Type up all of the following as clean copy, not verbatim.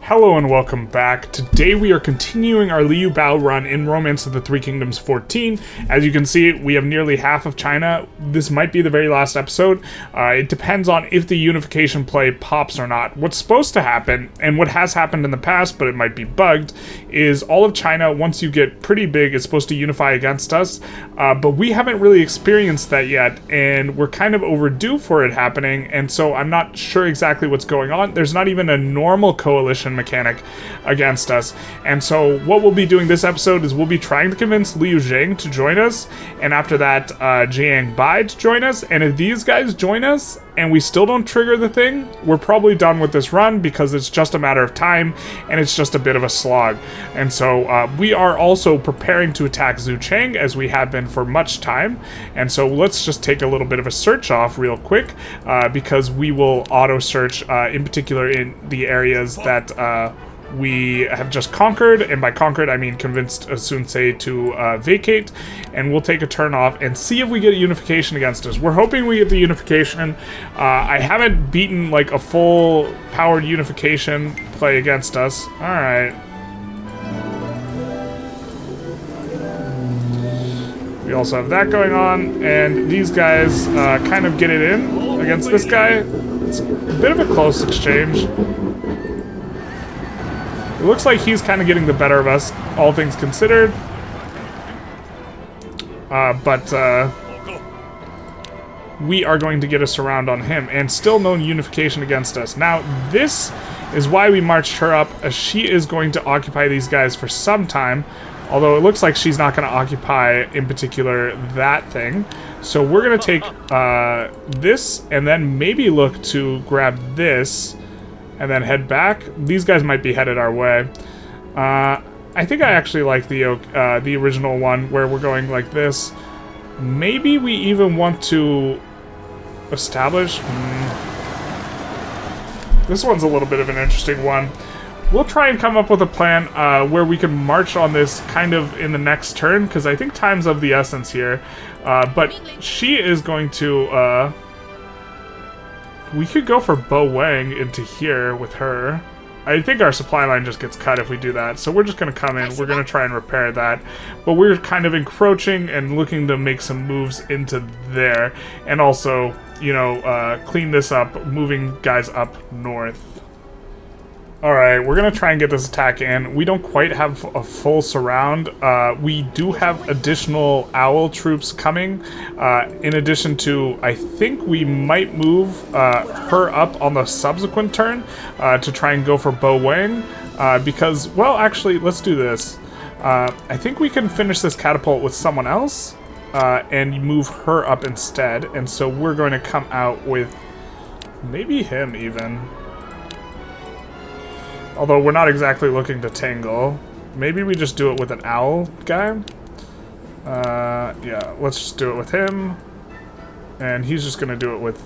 Hello and welcome back. Today we are continuing our Liu Biao run in Romance of the Three Kingdoms 14. As you can see, we have nearly half of China. This might be the very last episode. It depends on if the unification play pops or not. What's supposed to happen, and what has happened in the past, but it might be bugged, is all of China, once you get pretty big, is supposed to unify against us. But we haven't really experienced that yet, and we're kind of overdue for it happening, and so I'm not sure exactly what's going on. There's not even a normal coalition mechanic against us, and so what we'll be doing this episode is we'll be trying to convince Liu Jing to join us, and after that Jiang Bai to join us. And if these guys join us and we still don't trigger the thing, we're probably done with this run, because it's just a matter of time and it's just a bit of a slog. And so we are also preparing to attack Zhu Cheng, as we have been for much time, and so let's just take a little bit of a search off real quick, because we will auto search in particular in the areas that we have just conquered, and by conquered I mean convinced Sun Ce to vacate, and we'll take a turn off and see if we get a unification against us. We're hoping we get the unification. I haven't beaten like a full powered unification play against us. Alright. We also have that going on, and these guys kind of get it in against this guy. It's a bit of a close exchange. It looks like he's kind of getting the better of us, all things considered. But we are going to get a surround on him, and still no unification against us. Now, this is why we marched her up, as she is going to occupy these guys for some time, although it looks like she's not going to occupy, in particular, that thing. So we're going to take this, and then maybe look to grab this, and then head back. These guys might be headed our way. I think I actually like the original one, where we're going like this. Maybe we even want to establish... This one's a little bit of an interesting one. We'll try and come up with a plan where we can march on this kind of in the next turn, because I think time's of the essence here. But she is going to... we could go for Bo Wang into here with her. I think our supply line just gets cut if we do that, so we're just going to come in. We're going to try and repair that. But we're kind of encroaching and looking to make some moves into there. And also, you know, clean this up, moving guys up north. Alright, we're going to try and get this attack in. We don't quite have a full surround. We do have additional owl troops coming. In addition to, I think we might move her up on the subsequent turn to try and go for Bo Wang. Because, well, actually, let's do this. I think we can finish this catapult with someone else and move her up instead. And so we're going to come out with maybe him even. Although we're not exactly looking to tangle. Maybe we just do it with an owl guy. Yeah, let's just do it with him. And he's just going to do it with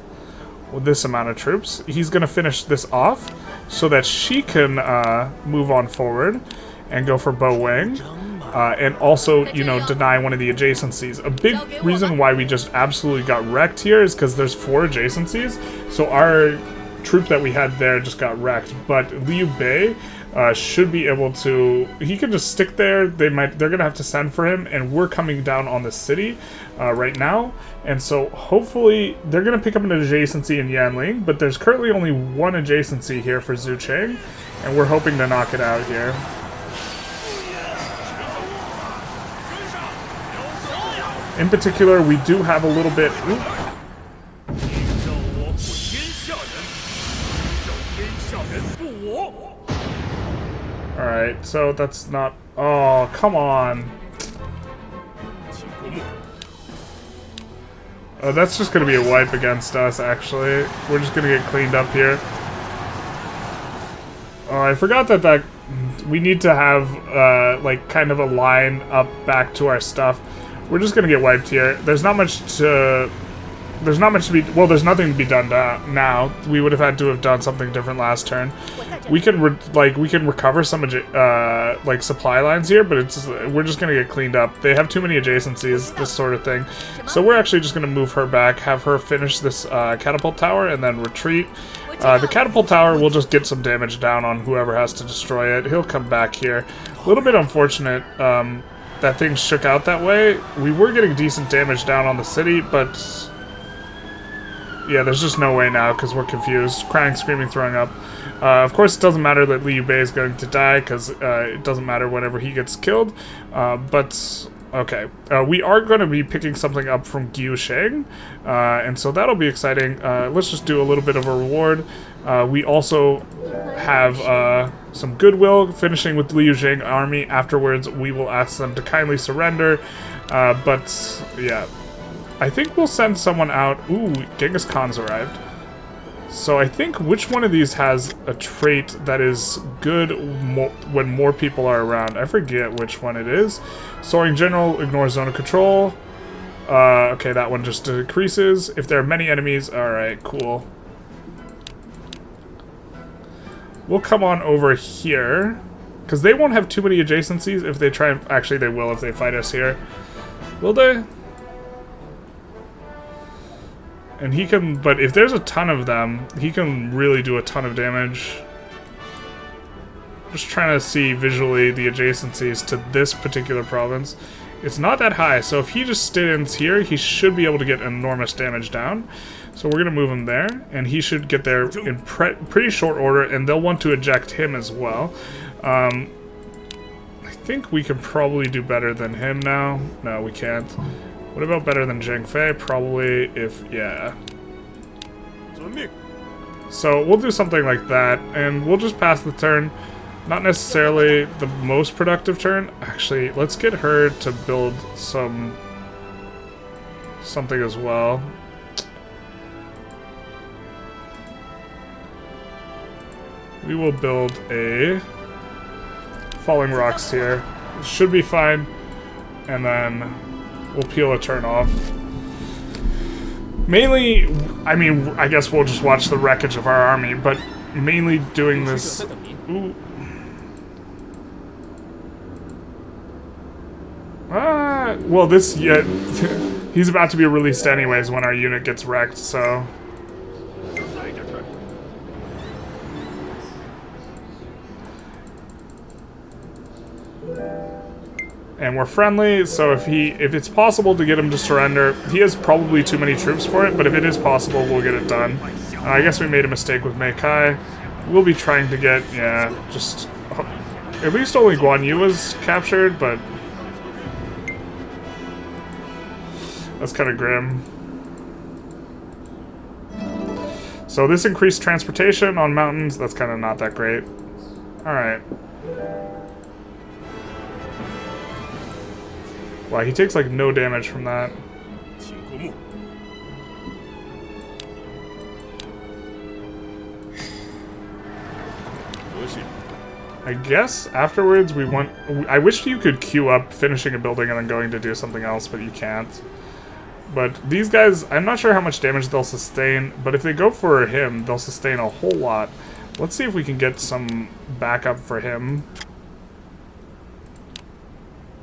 this amount of troops. He's going to finish this off so that she can move on forward and go for Bo Wang. And also, you know, deny one of the adjacencies. A big reason why we just absolutely got wrecked here is because there's 4 adjacencies. So our troop that we had there just got wrecked, but Liu Bei should be able to... He can just stick there. They're gonna have to send for him, and we're coming down on the city right now, and so hopefully they're gonna pick up an adjacency in Yanling, but there's currently only 1 adjacency here for Zhu Cheng, and we're hoping to knock it out here. In particular, we do have a little bit... Alright, so that's not... Oh, come on. Oh, that's just gonna be a wipe against us, actually. We're just gonna get cleaned up here. Oh, I forgot that we need to have, like, kind of a line up back to our stuff. We're just gonna get wiped here. There's not much to... There's not much to be... Well, there's nothing to be done now. We would have had to have done something different last turn. We can recover some like supply lines here, but we're just gonna get cleaned up. They have too many adjacencies, this sort of thing. So we're actually just gonna move her back, have her finish this catapult tower, and then retreat. The catapult tower will just get some damage down on whoever has to destroy it. He'll come back here. A little bit unfortunate that things shook out that way. We were getting decent damage down on the city, but yeah, there's just no way now because we're confused. Crying, screaming, throwing up. Of course, it doesn't matter that Liu Bei is going to die because it doesn't matter whenever he gets killed. But okay, we are going to be picking something up from Gu Sheng, and so that'll be exciting. Let's just do a little bit of a reward. We also have some goodwill, finishing with Liu Jing army. Afterwards, we will ask them to kindly surrender. But yeah, I think we'll send someone out. Ooh, Genghis Khan's arrived. So I think which one of these has a trait that is good when more people are around. I forget which one it is. Soaring General ignores zone of control. Okay, that one just decreases. If there are many enemies, alright, cool. We'll come on over here. Because they won't have too many adjacencies if they try and... Actually, they will if they fight us here. Will they? And he can, but if there's a ton of them, he can really do a ton of damage. Just trying to see visually the adjacencies to this particular province. It's not that high, so if he just stands here, he should be able to get enormous damage down. So we're going to move him there, and he should get there in pretty short order, and they'll want to eject him as well. I think we can probably do better than him now. No, we can't. What about better than Zheng Fei? Probably, if, yeah. So we'll do something like that, and we'll just pass the turn. Not necessarily the most productive turn. Actually, let's get her to build something as well. We will build a Falling Rocks here. Should be fine, and then we'll peel a turn off. Mainly, I mean, I guess we'll just watch the wreckage of our army, but mainly doing this... Ooh. Well, this... Yeah, he's about to be released anyways when our unit gets wrecked, so... And we're friendly, so if it's possible to get him to surrender, he has probably too many troops for it, but if it is possible, we'll get it done. I guess we made a mistake with Mei Kai. We'll be trying to get, yeah, just... At least only Guan Yu was captured, but... That's kind of grim. So this increased transportation on mountains, that's kind of not that great. Alright. Wow, he takes like no damage from that. I guess afterwards we want... I wish you could queue up finishing a building and then going to do something else, but you can't. But these guys, I'm not sure how much damage they'll sustain, but if they go for him, they'll sustain a whole lot. Let's see if we can get some backup for him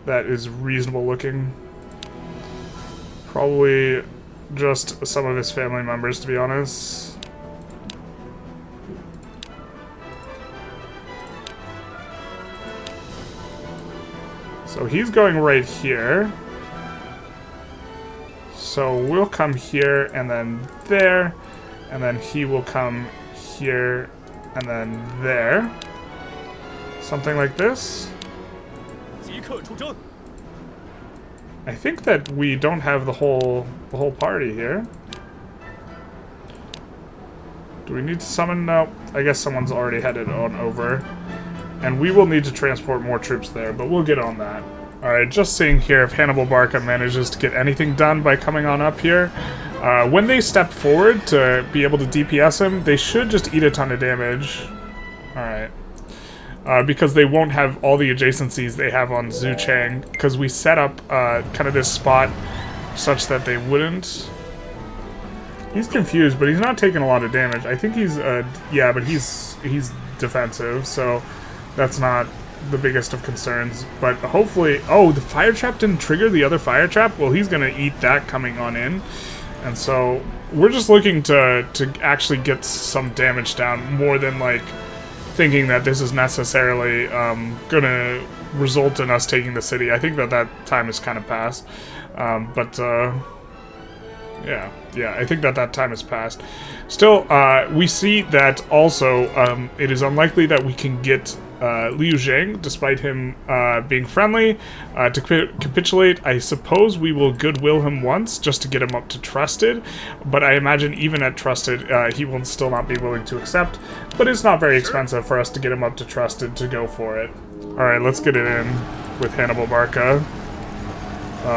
that is reasonable looking. Probably just some of his family members, to be honest. So he's going right here. So we'll come here and then there, and then he will come here and then there. Something like this. I think that we don't have the whole party here. Do we need to summon? No, I guess someone's already headed on over. And we will need to transport more troops there, but we'll get on that. Alright, just seeing here if Hannibal Barca manages to get anything done by coming on up here. When they step forward to be able to DPS him, they should just eat a ton of damage. Alright. Because they won't have all the adjacencies they have on Zhu Chang, because we set up kind of this spot such that they wouldn't. He's confused, but he's not taking a lot of damage. I think he's, yeah, but he's defensive, so that's not the biggest of concerns. But hopefully, oh, the fire trap didn't trigger the other fire trap? Well, he's gonna eat that coming on in. And so we're just looking to actually get some damage down more than like thinking that this is necessarily gonna result in us taking the city. I think that time is kind of past. Yeah, I think that time has passed. Still, we see that also it is unlikely that we can get Liu Zhang, despite him being friendly, to capitulate. I suppose we will goodwill him once, just to get him up to trusted, but I imagine even at trusted, he will still not be willing to accept, but it's not very expensive for us to get him up to trusted to go for it. Alright, let's get it in with Hannibal Barca.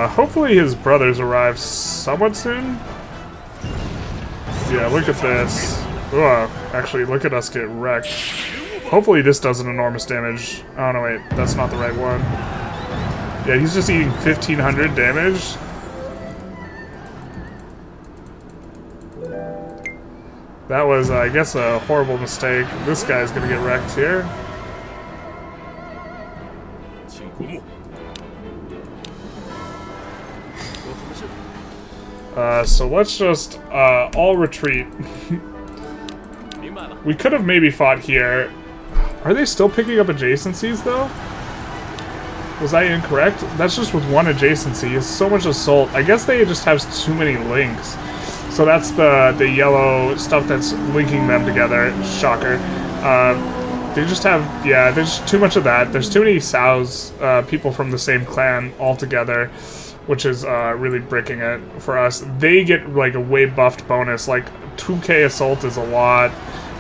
Hopefully his brothers arrive somewhat soon. Yeah, look at this. Ugh, actually, look at us get wrecked. Hopefully this does an enormous damage. Oh no, wait, that's not the right one. Yeah, he's just eating 1,500 damage. That was, I guess, a horrible mistake. This guy's gonna get wrecked here. So let's just all retreat. We could have maybe fought here. Are they still picking up adjacencies, though? Was I incorrect? That's just with one adjacency. It's so much assault. I guess they just have too many links. So that's the yellow stuff that's linking them together. Shocker. They just have, yeah, there's too much of that. There's too many Sao's, people from the same clan all together, which is really breaking it for us. They get like a way buffed bonus. Like 2k assault is a lot.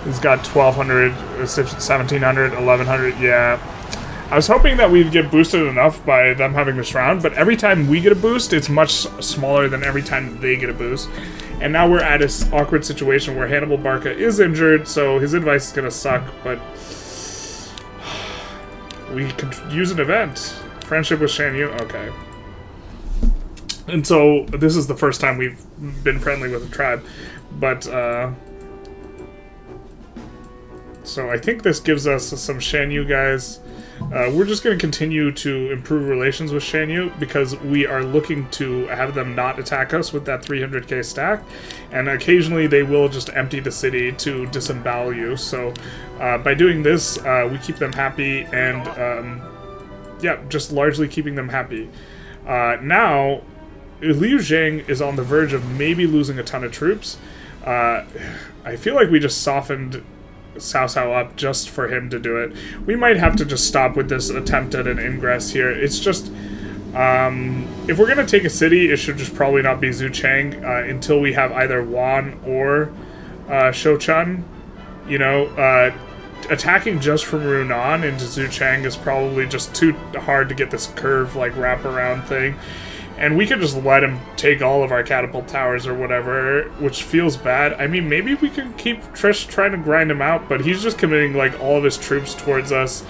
He's got 1,200, 1,700, 1,100. Yeah, I was hoping that we'd get boosted enough by them having this round, but every time we get a boost, it's much smaller than every time they get a boost. And now we're at an awkward situation where Hannibal Barca is injured, so his advice is gonna suck. But we could use an event. Friendship with Shan Yu. Okay. And so this is the first time we've been friendly with a tribe, but so I think this gives us some Shan Yu guys. We're just going to continue to improve relations with Shan Yu because we are looking to have them not attack us with that 300k stack, and occasionally they will just empty the city to disembowel you. So by doing this, we keep them happy, and yeah, just largely keeping them happy. Now Liu Zhang is on the verge of maybe losing a ton of troops. I feel like we just softened Cao up just for him to do it. We might have to just stop with this attempt at an ingress here. It's just, if we're going to take a city, it should just probably not be Zhuchang until we have either Quan or Shouchun. You know, attacking just from Runan into Zhuchang is probably just too hard to get this curve, like, wraparound thing. And we could just let him take all of our catapult towers or whatever, which feels bad. I mean, maybe we could keep Trish trying to grind him out, but he's just committing, like, all of his troops towards us,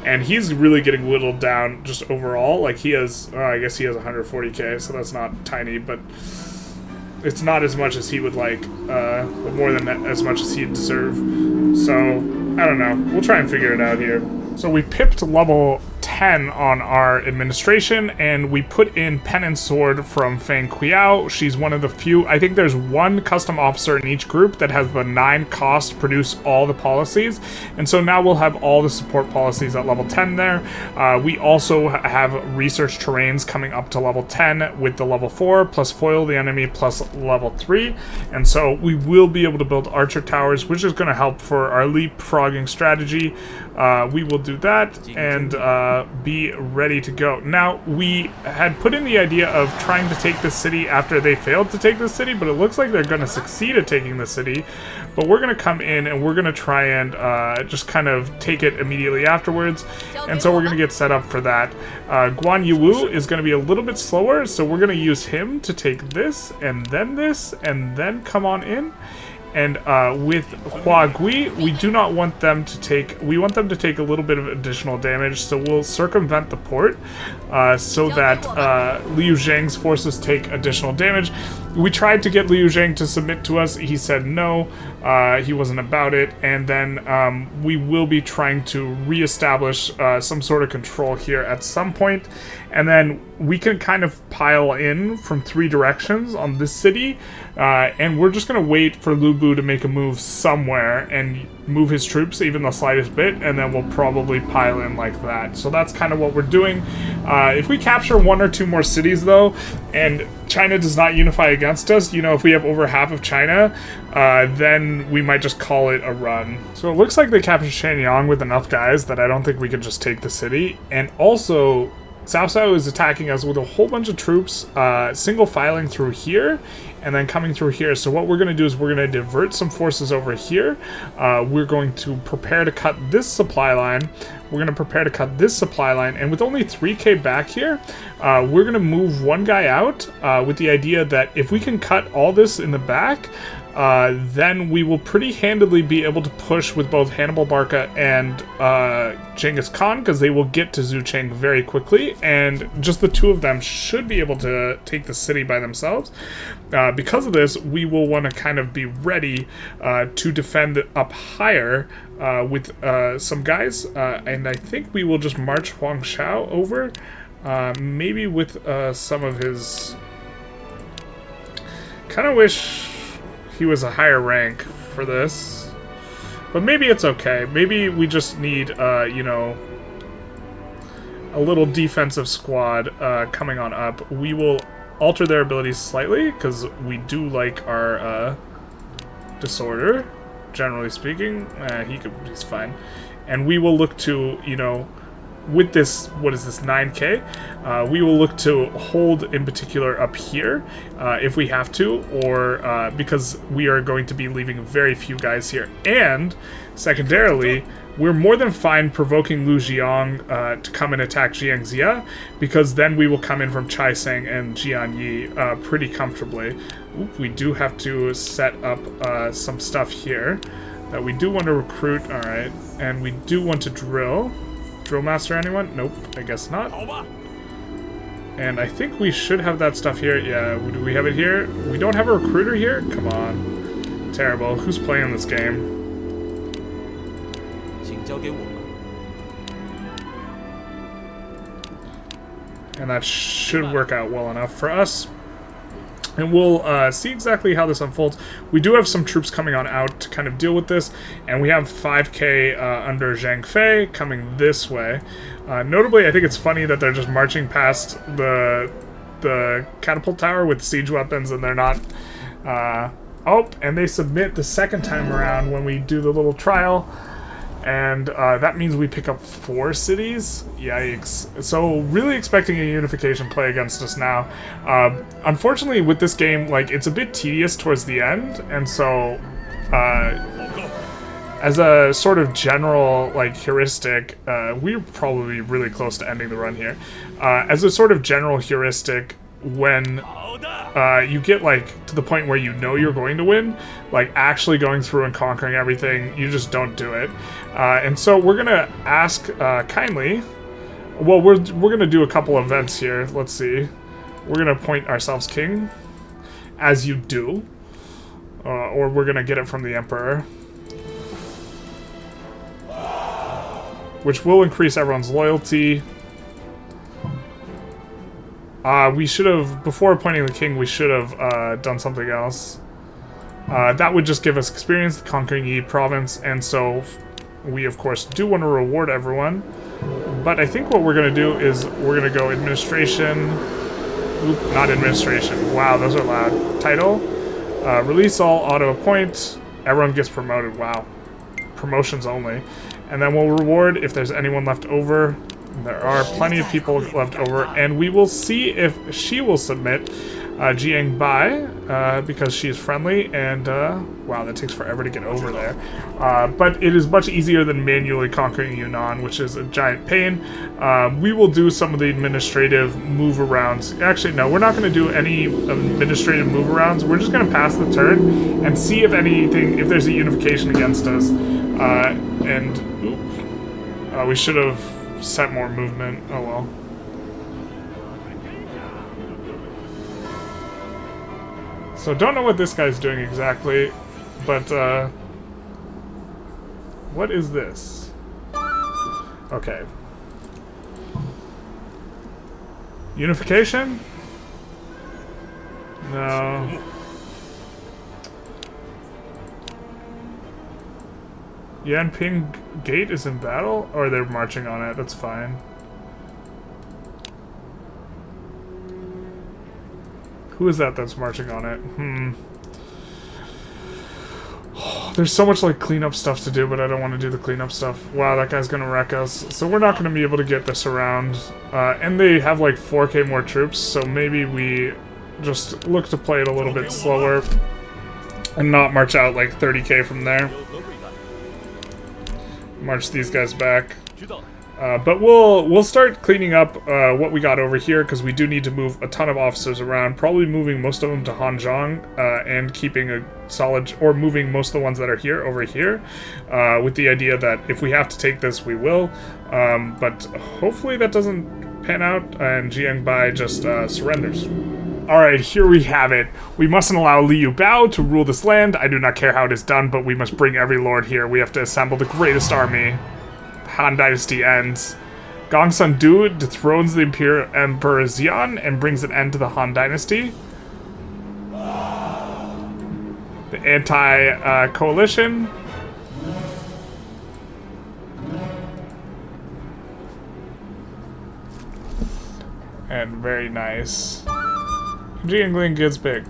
and he's really getting whittled down just overall. Like, he has, I guess he has 140k, so that's not tiny, but it's not as much as he would like, more than that, as much as he'd deserve. So, I don't know. We'll try and figure it out here. So we pipped level 10 on our administration, and we put in Pen and Sword from Fang Qiao. She's one of the few, I think there's one custom officer in each group that has the 9 cost to produce all the policies, and so now we'll have all the support policies at level 10 there. We also have research terrains coming up to level 10 with the level 4, plus foil the enemy, plus level 3, and so we will be able to build archer towers, which is going to help for our leapfrogging strategy. We will do that, and be ready to go. Now, we had put in the idea of trying to take this city after they failed to take this city, but it looks like they're going to succeed at taking the city. But we're going to come in and we're going to try and just kind of take it immediately afterwards, and so we're going to get set up for that. Guan Yu is going to be a little bit slower, so we're going to use him to take this, and then come on in. And with Huagui, we do not want them to take... We want them to take a little bit of additional damage, so we'll circumvent the port so that Liu Zhang's forces take additional damage. We tried to get Liu Zhang to submit to us. He said no. He wasn't about it. And then we will be trying to reestablish some sort of control here at some point. And then we can kind of pile in from 3 directions on this city. And we're just going to wait for Lu Bu to make a move somewhere and move his troops even the slightest bit. And then we'll probably pile in like that. So that's kind of what we're doing. If we capture 1 or 2 more cities, though, and China does not unify against us, you know, if we have over half of China, then we might just call it a run. So it looks like they captured Shenyang with enough guys that I don't think we can just take the city. And also, Cao Cao is attacking us with a whole bunch of troops, single filing through here, and then coming through here. So what we're going to do is we're going to divert some forces over here. We're going to prepare to cut this supply line. We're going to prepare to cut this supply line. And with only 3k back here, we're going to move 1 guy out with the idea that if we can cut all this in the back, then we will pretty handily be able to push with both Hannibal Barca and Genghis Khan, because they will get to Zhucheng very quickly, and just the 2 of them should be able to take the city by themselves. Because of this, we will want to kind of be ready to defend up higher with some guys, and I think we will just march Huang Shao over, maybe with some of his... Kind of wish he was a higher rank for this, but maybe it's okay. Maybe we just need, you know, a little defensive squad coming on up. We will alter their abilities slightly, because we do like our disorder, generally speaking. He's fine. And we will look to, you know, with this, what is this, 9k, we will look to hold in particular up here if we have to, or because we are going to be leaving very few guys here. And secondarily, we're more than fine provoking Lu Jiang to come and attack Jiangxia, because then we will come in from Chaisang and Jianyi pretty comfortably. Oop, we do have to set up some stuff here that we do want to recruit, alright, and we do want to drill. Drill master anyone? Nope, I guess not. And I think we should have that stuff here. Yeah, do we have it here? We don't have a recruiter here? Come on. Terrible. Who's playing this game? And that should work out well enough for us. And we'll see exactly how this unfolds. We do have some troops coming on out to kind of deal with this, and we have 5k under Zhang Fei coming this way. Notably, I think it's funny that they're just marching past the catapult tower with siege weapons, and they're not... oh, and they submit the second time around when we do the little trial. And that means we pick up 4 cities. Yikes. So really expecting a unification play against us now. Unfortunately, with this game, like, it's a bit tedious towards the end, and so as a sort of general, like, heuristic, we're probably really close to ending the run here. As a sort of general heuristic, when you get, like, to the point where you know you're going to win, like, actually going through and conquering everything, you just don't do it. And so we're gonna ask kindly, well, we're gonna do a couple events here. Let's see. We're gonna appoint ourselves king, as you do, or we're gonna get it from the emperor, which will increase everyone's loyalty. We should have, before appointing the king, we should have done something else. That would just give us experience, the conquering Yi province, and so we, of course, do want to reward everyone. But I think what we're going to do is we're going to go administration. Oop, not administration. Wow, those are loud. Title. Release all, auto-appoint. Everyone gets promoted. Wow. Promotions only. And then we'll reward if there's anyone left over. There are plenty of people left over, and we will see if she will submit. Jiang Bai, because she's friendly, and wow, that takes forever to get over there. But it is much easier than manually conquering Yunnan, which is a giant pain. We will do some of the administrative move-arounds. Actually, no, we're not going to do any administrative move-arounds. We're just going to pass the turn and see if there's a unification against us. We should have set more movement. Oh well. So don't know what this guy's doing exactly, but what is this? Okay. Unification? No. Yanping Gate is in battle? Or they're marching on it, that's fine. Who is that that's marching on it? There's so much like cleanup stuff to do, but I don't want to do the cleanup stuff. Wow, that guy's gonna wreck us. So we're not gonna be able to get this around. And they have like 4k more troops, so maybe we just look to play it a little bit slower and not march out like 30k from there. March these guys back. But we'll start cleaning up what we got over here, because we do need to move a ton of officers around. Probably moving most of them to Guanzhong and keeping a solid, or moving most of the ones that are here over here, with the idea that if we have to take this, we will. But hopefully that doesn't pan out and Jiang Bai just surrenders. Alright, here we have it. We mustn't allow Liu Biao to rule this land. I do not care how it is done, but we must bring every lord here. We have to assemble the greatest army. Han Dynasty ends. Gongsun Du dethrones the Emperor Xian and brings an end to the Han Dynasty. The anti-coalition. And very nice. Jingling gets big.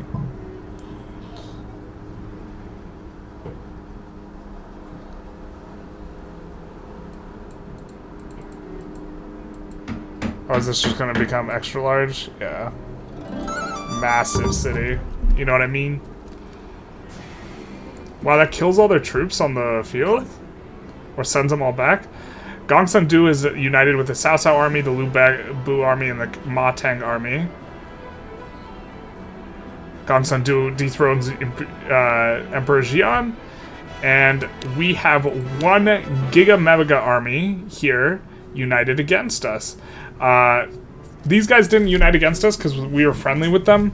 Oh, is this just gonna become extra large? Yeah. Massive city. You know what I mean? Wow, that kills all their troops on the field? Or sends them all back? Gongsun Du is united with the Cao Cao army, the Liu Bu army, and the Ma Teng army. Gongsun Du dethrones Emperor Xian. And we have one Giga Mega army here united against us. These guys didn't unite against us because we were friendly with them,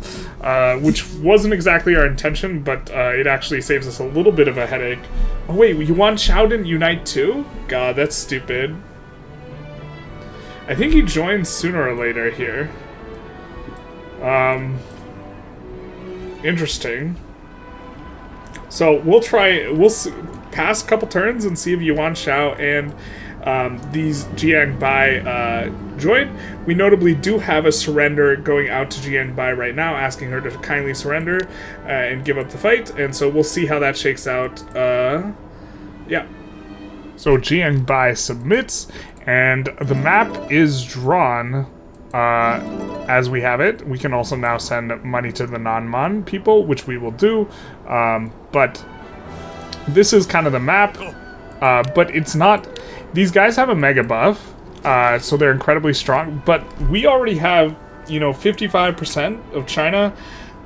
which wasn't exactly our intention, but it actually saves us a little bit of a headache. Oh wait, you want Xiao didn't unite too? God, that's stupid. I think he joins sooner or later here. Interesting. So we'll pass a couple turns and see if Yuan Shao and these Jiang Bai join. We notably do have a surrender going out to Jiang Bai right now, asking her to kindly surrender and give up the fight, and so we'll see how that shakes out. Yeah. So Jiang Bai submits, and the map is drawn as we have it. We can also now send money to the non-Mon people, which we will do, but this is kind of the map, but it's not... These guys have a mega buff, so they're incredibly strong, but we already have, 55% of China,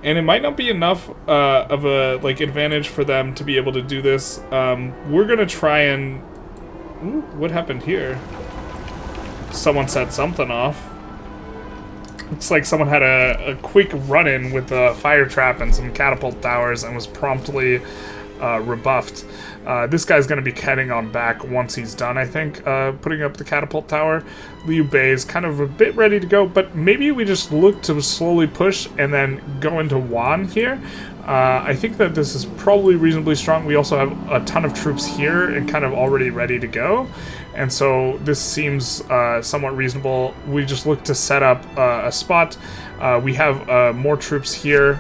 and it might not be enough of a, advantage for them to be able to do this. We're gonna try and... Ooh, what happened here? Someone set something off. Looks like someone had a quick run-in with a fire trap and some catapult towers and was promptly rebuffed. This guy's going to be heading on back once he's done, I think, putting up the catapult tower. Liu Bei is kind of a bit ready to go, but maybe we just look to slowly push and then go into Wan here. I think that this is probably reasonably strong. We also have a ton of troops here and kind of already ready to go. And so this seems somewhat reasonable. We just look to set up a spot. We have more troops here.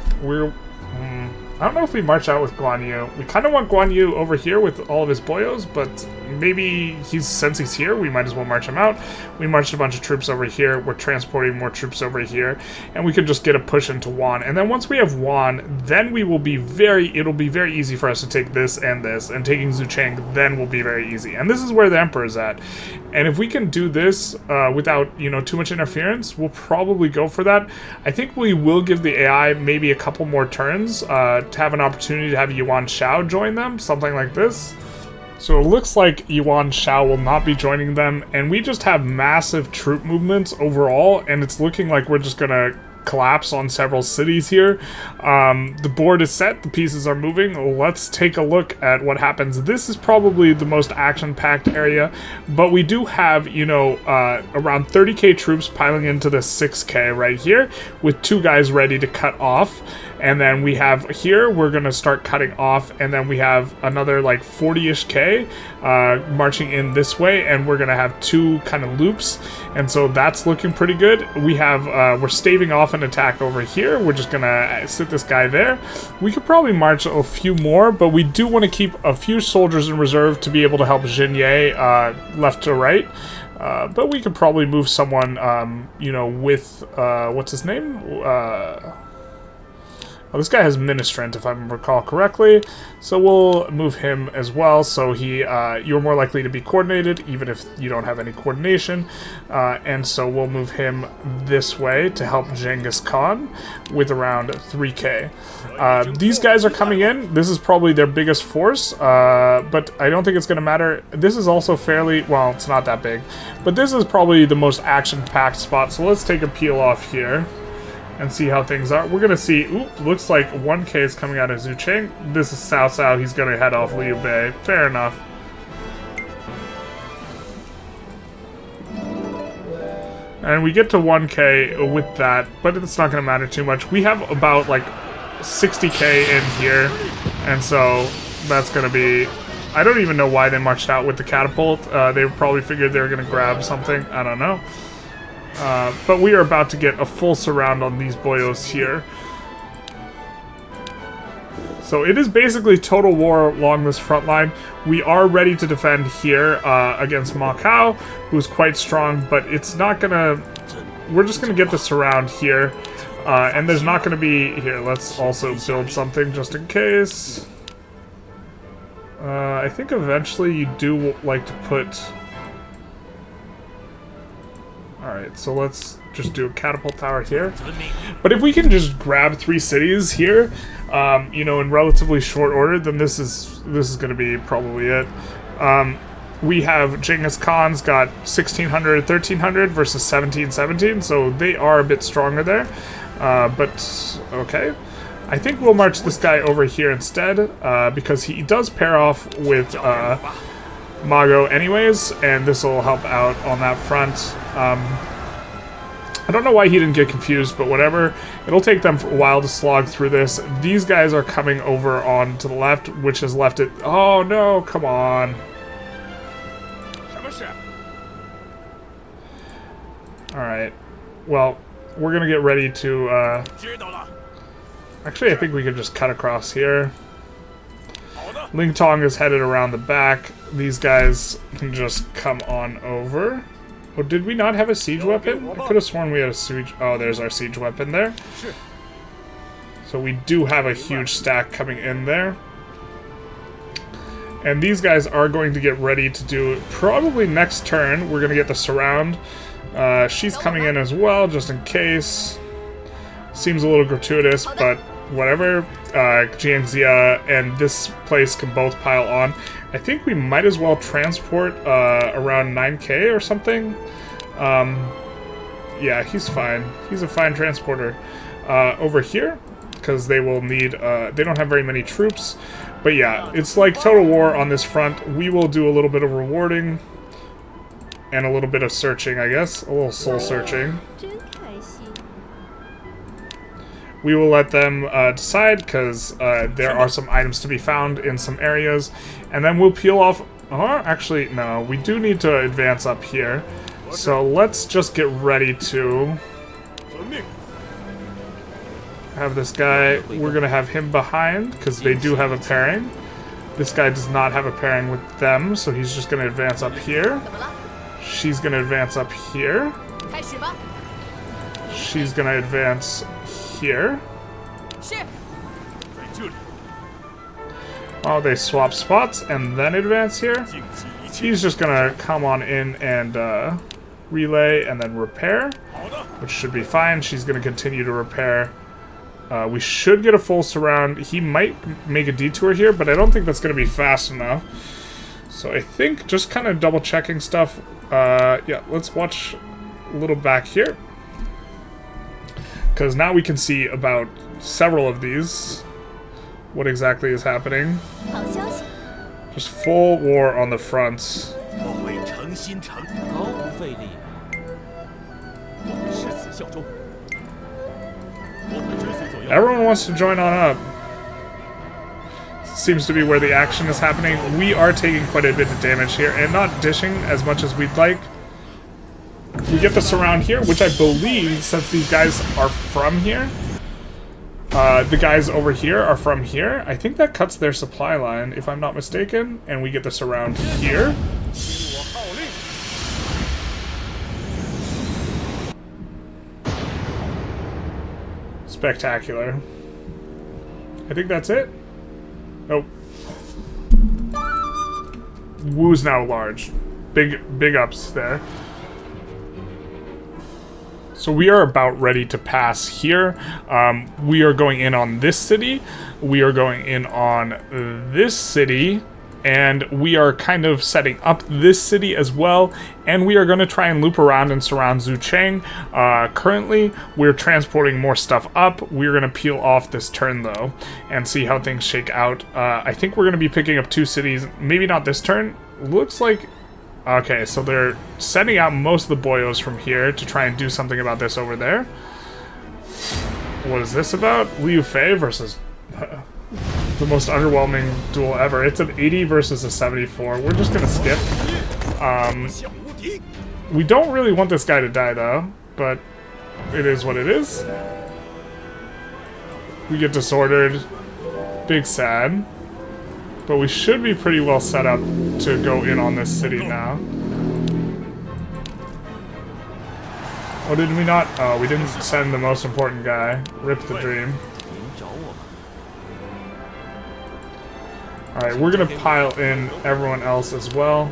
I don't know if we march out with Guan Yu. We kind of want Guan Yu over here with all of his boyos, but maybe since he's here, we might as well march him out. We marched a bunch of troops over here. We're transporting more troops over here, and we could just get a push into Quan. And then once we have Quan, then we will be it'll be very easy for us to take this, and taking Zucheng then will be very easy. And this is where the Emperor's at. And if we can do this without, you know, too much interference, we'll probably go for that. I think we will give the AI maybe a couple more turns to have an opportunity to have Yuan Shao join them, something like this. So it looks like Yuan Shao will not be joining them, and we just have massive troop movements overall, and it's looking like we're just gonna collapse on several cities here. The board is set, the pieces are moving. Let's take a look at what happens. This is probably the most action-packed area, but we do have, you know, around 30k troops piling into the 6k right here, with 2 guys ready to cut off. And then we have here, we're going to start cutting off, and then we have another like 40-ish K marching in this way, and we're going to have 2 kind of loops, and so that's looking pretty good. We have, we're staving off an attack over here. We're just going to sit this guy there. We could probably march a few more, but we do want to keep a few soldiers in reserve to be able to help Jinye left to right. But we could probably move someone, you know, with, what's his name? Well, this guy has Ministrant, if I recall correctly, so we'll move him as well, so you're more likely to be coordinated, even if you don't have any coordination, and so we'll move him this way to help Genghis Khan with around 3k. These guys are coming in. This is probably their biggest force, but I don't think it's going to matter. This is also fairly, well, it's not that big, but this is probably the most action-packed spot, so let's take a peel off here and see how things are. We're gonna see, looks like 1k is coming out of Zucheng. This is Cao Cao, he's gonna head off Liu Bei. Fair enough. And we get to 1k with that, but it's not gonna matter too much. We have about like 60k in here, and so that's gonna be, I don't even know why they marched out with the catapult. They probably figured they were gonna grab something, I don't know. But we are about to get a full surround on these boyos here. So it is basically total war along this front line. We are ready to defend here against Ma Kao, who's quite strong, but it's not gonna... We're just gonna get the surround here. And there's not gonna be... Here, let's also build something just in case. I think eventually you do like to put... Alright, so let's just do a catapult tower here. But if we can just grab 3 cities here, you know, in relatively short order, then this is going to be probably it. We have Genghis Khan's got 1600, 1300 versus 1717, so they are a bit stronger there. But, okay. I think we'll march this guy over here instead, because he does pair off with Mago anyways, and this will help out on that front. I don't know why he didn't get confused, but whatever. It'll take them a while to slog through this. These guys are coming over on to the left, which has left it... Oh no, come on. Alright. Well, we're gonna get ready to... Actually, I think we could just cut across here. Ling Tong is headed around the back. These guys can just come on over. Oh, did we not have a siege weapon? I could have sworn we had a siege... Oh, there's our siege weapon there. So we do have a huge stack coming in there. And these guys are going to get ready to do... Probably next turn, we're going to get the surround. She's coming in as well, just in case. Seems a little gratuitous, but whatever. Jiangxia and this place can both pile on. I think we might as well transport around 9k or something. Yeah, he's fine. He's a fine transporter. Over here, because they will need... they don't have very many troops. But yeah, it's like total war on this front. We will do a little bit of rewarding. And a little bit of searching, I guess. A little soul searching. We will let them decide, because there are some items to be found in some areas. And then we'll peel off... actually, no. We do need to advance up here. So let's just get ready to... have this guy... We're going to have him behind, because they do have a pairing. This guy does not have a pairing with them, so he's just going to advance up here. She's going to advance up here. She's going to advance here. Oh, they swap spots and then advance here. He's just going to come on in and relay and then repair, which should be fine. She's going to continue to repair. We should get a full surround. He might make a detour here, but I don't think that's going to be fast enough. So I think just kind of double checking stuff. Yeah, let's watch a little back here, because now we can see about several of these. What exactly is happening? Just full war on the fronts. Everyone wants to join on up. Seems to be where the action is happening. We are taking quite a bit of damage here and not dishing as much as we'd like. We get the surround here, which I believe, since these guys are from here, the guys over here are from here. I think that cuts their supply line, if I'm not mistaken, and we get the surround here. Spectacular. I think that's it. Nope. Wu's now large. Big ups there. So we are about ready to pass here. We are going in on this city. We are going in on this city. And we are kind of setting up this city as well. And we are going to try and loop around and surround Zhucheng. Currently, we're transporting more stuff up. We're going to peel off this turn, though, and see how things shake out. I think we're going to be picking up 2 cities. Maybe not this turn. Looks like... Okay, so they're sending out most of the boyos from here to try and do something about this over there. What is this about? Liu Fei versus... the most underwhelming duel ever. It's an 80 versus a 74. We're just gonna skip. We don't really want this guy to die, though, but it is what it is. We get disordered. Big sad. But we should be pretty well set up to go in on this city now. Oh, did we not? Oh, we didn't send the most important guy. Rip the dream. Alright, we're gonna pile in everyone else as well.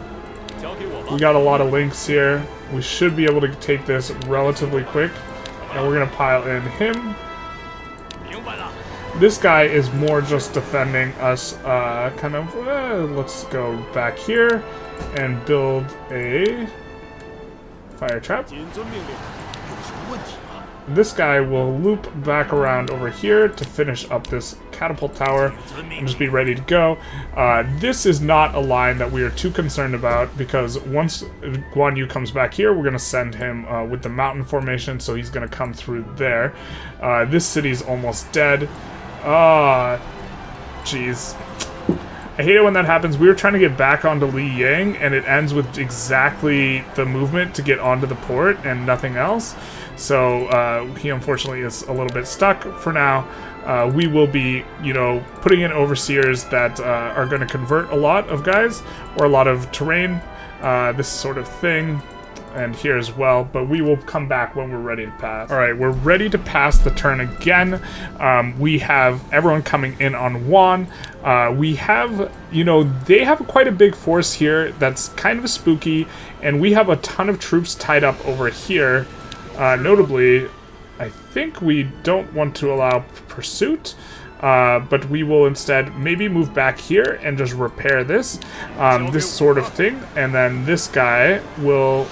We got a lot of links here. We should be able to take this relatively quick. And we're gonna pile in him. This guy is more just defending us, kind of, let's go back here and build a fire trap. This guy will loop back around over here to finish up this catapult tower and just be ready to go. This is not a line that we are too concerned about, because once Guan Yu comes back here, we're going to send him with the mountain formation, so he's going to come through there. This city's almost dead. Jeez. I hate it when that happens. We were trying to get back onto Li Yang, and it ends with exactly the movement to get onto the port and nothing else. So he unfortunately is a little bit stuck for now. We will be, you know, putting in overseers that are going to convert a lot of guys or a lot of terrain, this sort of thing. And here as well, but we will come back when we're ready to pass. Alright, we're ready to pass the turn again. We have everyone coming in on Juan. We have, you know, they have quite a big force here that's kind of spooky, and we have a ton of troops tied up over here. Notably, I think we don't want to allow pursuit, but we will instead maybe move back here and just repair this, this sort of thing, and then this guy will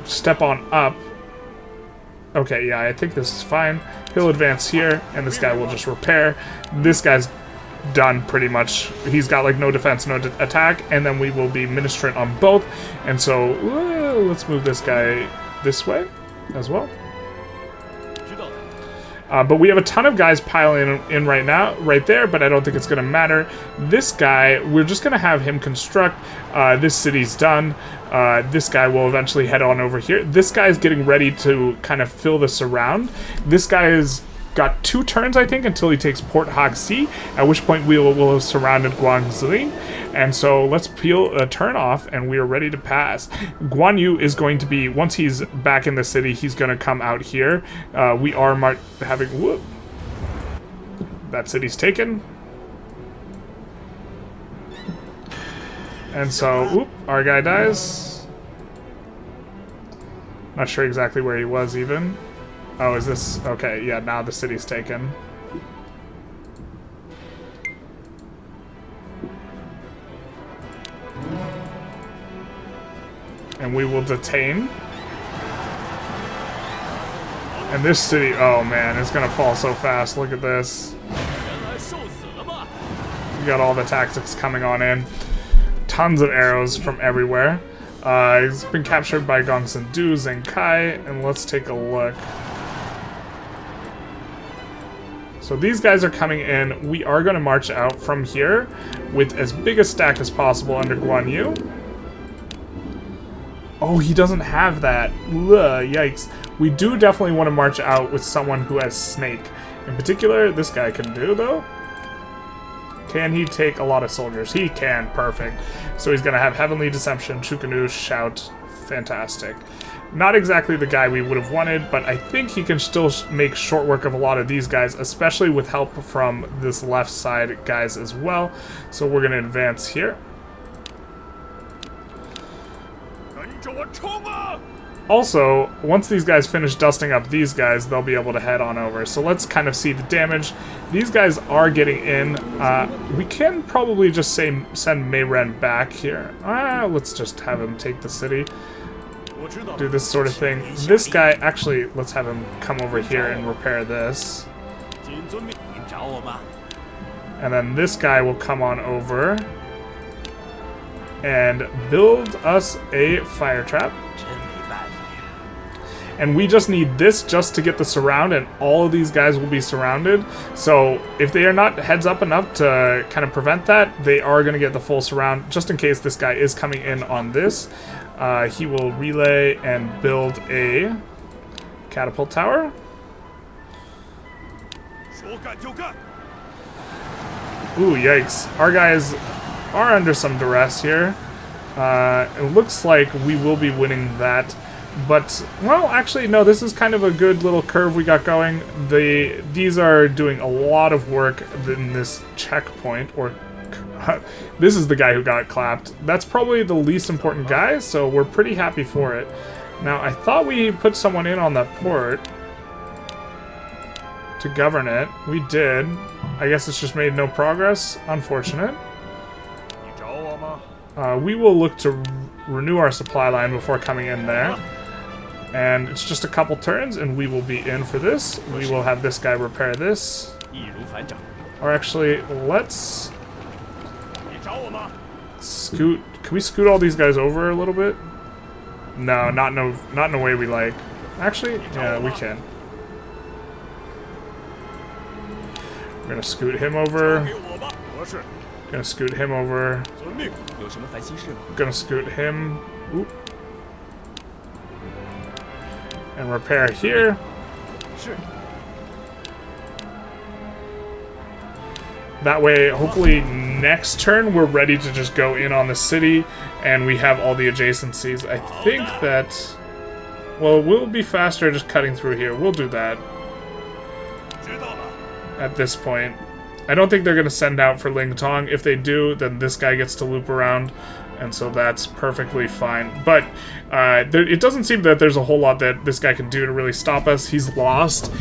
step on up. Okay, yeah, I think this is fine. He'll advance here, and this guy will just repair. This guy's done pretty much. He's got like no defense, no attack, and then we will be ministrant on both. And so let's move this guy this way as well. But we have a ton of guys piling in right now, right there, but I don't think it's going to matter. This guy, we're just going to have him construct. This city's done. This guy will eventually head on over here. This guy is getting ready to kind of fill the surround. This guy is got 2 turns, I think, until he takes Port Haxi, at which point we will have surrounded Guanzhong. And so let's peel a turn off, and we are ready to pass. Guan Yu is going to be, once he's back in the city, he's going to come out here. We are having... Whoop, that city's taken. And so, whoop, our guy dies. Not sure exactly where he was, even. Oh, is this... Okay, yeah, now the city's taken. And we will detain. And this city... Oh, man, it's gonna fall so fast. Look at this. We got all the tactics coming on in. Tons of arrows from everywhere. He's been captured by Gongsun Du, Zheng Kai, and let's take a look. So these guys are coming in. We are going to march out from here with as big a stack as possible under Guan Yu. Oh, he doesn't have that. Ugh, yikes. We do definitely want to march out with someone who has Snake. In particular, this guy can do, though. Can he take a lot of soldiers? He can. Perfect. So he's going to have Heavenly Deception, Chukanu, Shout. Fantastic. Not exactly the guy we would have wanted, but I think he can still make short work of a lot of these guys, especially with help from this left side guys as well. So we're going to advance here. Also, once these guys finish dusting up these guys, they'll be able to head on over. So let's kind of see the damage. These guys are getting in. We can probably just send Mei Ren back here. Let's just have him take the city. Do this sort of thing. This guy, actually, let's have him come over here and repair this. And then this guy will come on over and build us a fire trap. And we just need this just to get the surround, and all of these guys will be surrounded. So if they are not heads up enough to kind of prevent that, they are going to get the full surround. Just in case this guy is coming in on this, he will relay and build a catapult tower. Ooh, yikes. Our guys are under some duress here. It looks like we will be winning that. But, well, actually, no, this is kind of a good little curve we got going. These are doing a lot of work in this checkpoint, or this is the guy who got clapped. That's probably the least important guy, so we're pretty happy for it. Now, I thought we put someone in on that port to govern it. We did. I guess it's just made no progress. Unfortunate. We will look to renew our supply line before coming in there. And it's just a couple turns, and we will be in for this. We will have this guy repair this. Or actually, let's scoot. Can we scoot all these guys over a little bit? No, not in a way we like. Actually, yeah, we can. We're gonna scoot him over. Gonna scoot him over. Gonna scoot him. Oop. And repair here. That way, hopefully next turn we're ready to just go in on the city and we have all the adjacencies. I think that, well, we'll be faster just cutting through here. We'll do that at this point. I don't think they're going to send out for Lingtong. If they do, then this guy gets to loop around, and so that's perfectly fine. But it doesn't seem that there's a whole lot that this guy can do to really stop us. He's lost.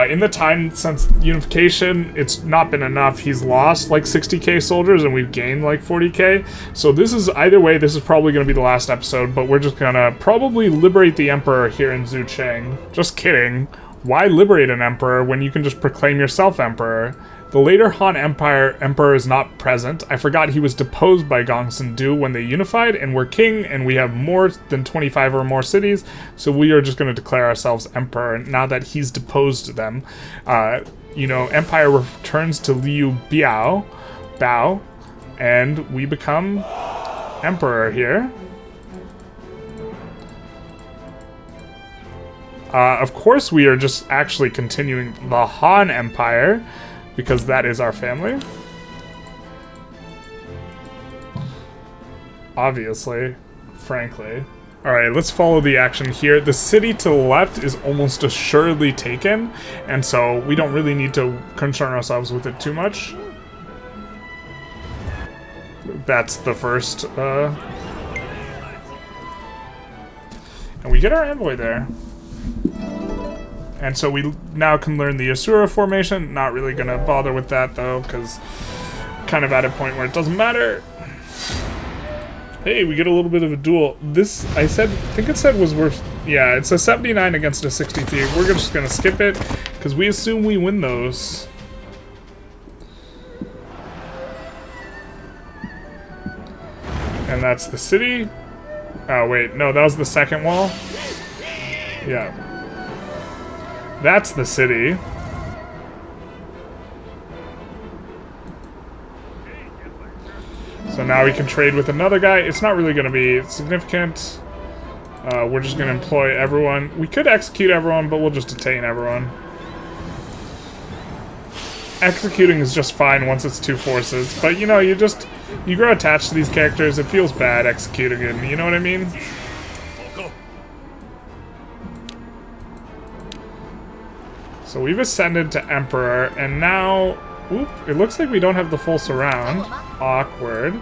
In the time since unification, it's not been enough. He's lost like 60k soldiers, and we've gained like 40k. So this is, either way, this is probably going to be the last episode, but we're just going to probably liberate the Emperor here in Zhucheng. Just kidding. Why liberate an Emperor when you can just proclaim yourself Emperor? The later Han Empire Emperor is not present. I forgot he was deposed by Gongsun Du when they unified, and we're king, and we have more than 25 or more cities, so we are just going to declare ourselves Emperor now that he's deposed them. You know, Empire returns to Liu Biao, and we become Emperor here. Of course, we are just actually continuing the Han Empire, because that is our family. Obviously, frankly. Alright, let's follow the action here. The city to the left is almost assuredly taken, and so we don't really need to concern ourselves with it too much. That's the first, and we get our envoy there. And so we now can learn the Asura formation. Not really gonna bother with that though, because kind of at a point where it doesn't matter. Hey, we get a little bit of a duel. This, I think it said was worth, yeah, it's a 79 against a 63. We're just gonna skip it, because we assume we win those. And that's the city. Oh, wait, no, that was the second wall. Yeah. That's the city. So now we can trade with another guy. It's not really going to be significant. We're just going to employ everyone. We could execute everyone, but we'll just detain everyone. Executing is just fine once it's two forces. But, you know, you grow attached to these characters. It feels bad executing them. You know what I mean? So we've ascended to Emperor, and now... Oop, it looks like we don't have the full surround. Awkward.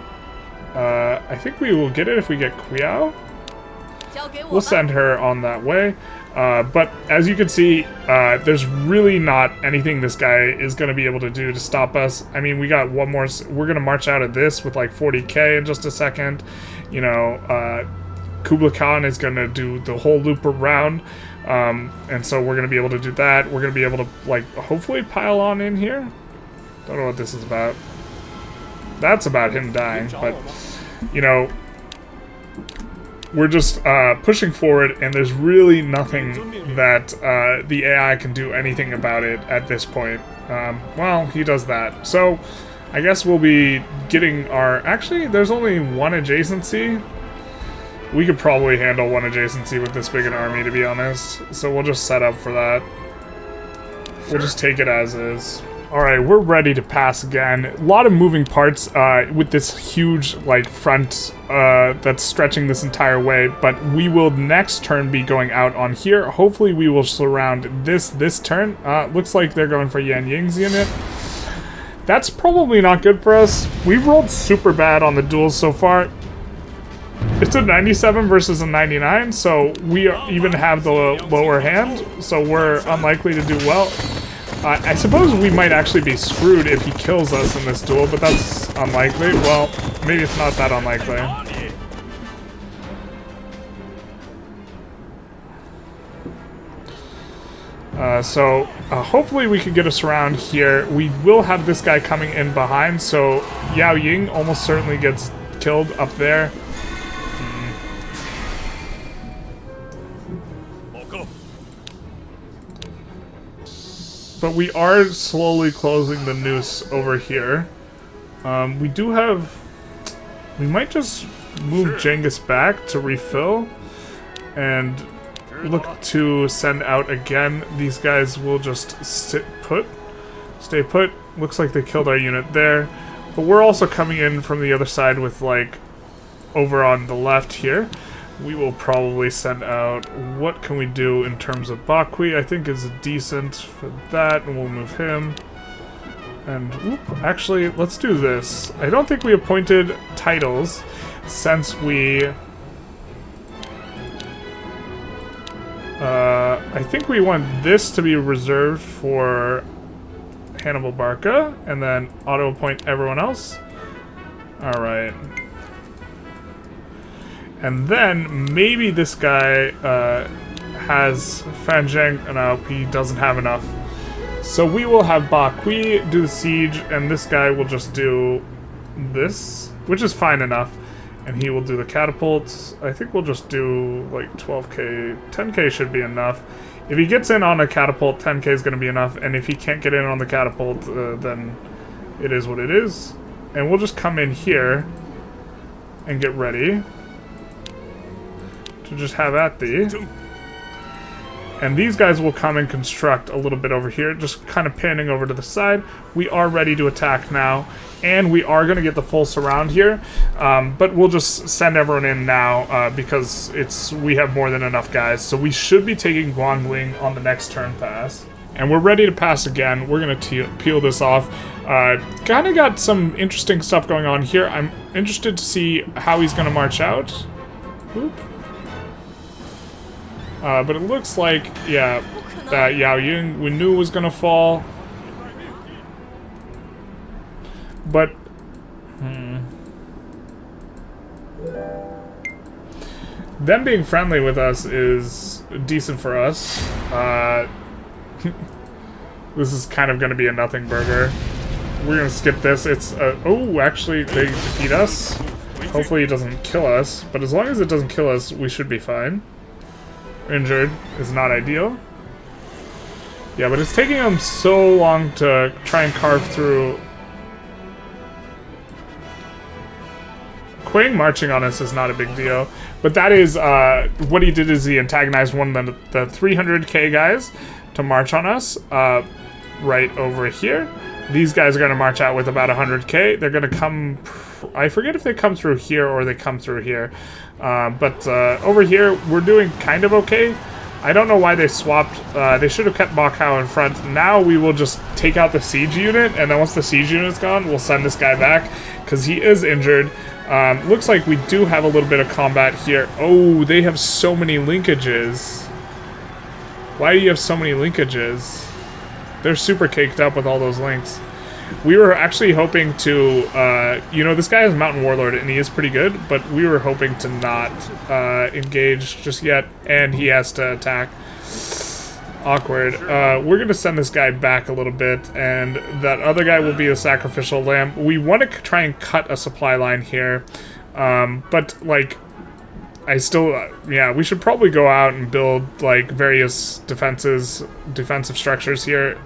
I think we will get it if we get Qiao. We'll send her on that way. But as you can see, there's really not anything this guy is going to be able to do to stop us. I mean, we got one more... We're going to march out of this with like 40k in just a second. You know, Kublai Khan is going to do the whole loop around. And so we're going to be able to do that. We're going to be able to, like, hopefully pile on in here. Don't know what this is about. That's about him dying, but, you know, we're just pushing forward, and there's really nothing that the AI can do anything about it at this point. Well, he does that. So, I guess we'll be getting our... Actually, there's only one adjacency. We could probably handle one adjacency with this big an army, to be honest. So we'll just set up for that. We'll just take it as is. Alright, we're ready to pass again. A lot of moving parts with this huge, like, front that's stretching this entire way, but we will next turn be going out on here. Hopefully we will surround this turn. Looks like they're going for Yan Ying's unit. That's probably not good for us. We've rolled super bad on the duels so far. It's a 97 versus a 99, so we even have the lower hand, so we're unlikely to do well. I suppose we might actually be screwed if he kills us in this duel, but that's unlikely. Well, maybe it's not that unlikely. Hopefully we can get us around here. We will have this guy coming in behind, so Yao Ying almost certainly gets killed up there. But we are slowly closing the noose over here. We do have... We might just move Genghis back to refill and look to send out again. These guys will just stay put. Looks like they killed our unit there. But we're also coming in from the other side with, like, over on the left here. We will probably send out... What can we do in terms of Bakui? I think is decent for that, and we'll move him. And, whoop, actually, let's do this. I don't think we appointed titles since we... I think we want this to be reserved for Hannibal Barca, and then auto-appoint everyone else. Alright. And then maybe this guy has Fanzheng. No, he doesn't have enough. So we will have Ba Kui do the siege, and this guy will just do this, which is fine enough. And he will do the catapults. I think we'll just do like 12k. 10k should be enough. If he gets in on a catapult, 10k is going to be enough. And if he can't get in on the catapult, then it is what it is. And we'll just come in here and get ready to just have at thee. And these guys will come and construct a little bit over here, just kind of panning over to the side. We are ready to attack now, and we are going to get the full surround here. But we'll just send everyone in now because we have more than enough guys. So we should be taking Guanzhong on the next turn pass. And we're ready to pass again. We're going to peel this off. Kind of got some interesting stuff going on here. I'm interested to see how he's going to march out. Oop. But it looks like, yeah, that Yao Ying we knew was going to fall. But, them being friendly with us is decent for us. This is kind of going to be a nothing burger. We're going to skip this. It's, oh, actually, they defeat us. Hopefully it doesn't kill us. But as long as it doesn't kill us, we should be fine. Injured is not ideal. Yeah, but it's taking them so long to try and carve through. Quang marching on us is not a big deal. But that is, what he did is he antagonized one of the 300k guys to march on us, right over here. These guys are going to march out with about 100k. They're going to come, I forget if they come through here or they come through here. But over here, we're doing kind of okay. I don't know why they swapped. They should have kept Maokai in front. Now we will just take out the siege unit, and then once the siege unit's gone, we'll send this guy back, because he is injured. Looks like we do have a little bit of combat here. Oh, they have so many linkages. Why do you have so many linkages? They're super caked up with all those links. We were actually hoping to, you know, this guy is Mountain Warlord and he is pretty good, but we were hoping to not engage just yet, and he has to attack. Awkward. We're going to send this guy back a little bit, and that other guy will be a sacrificial lamb. We want to try and cut a supply line here, but, like, I still, yeah, we should probably go out and build, like, various defensive structures here.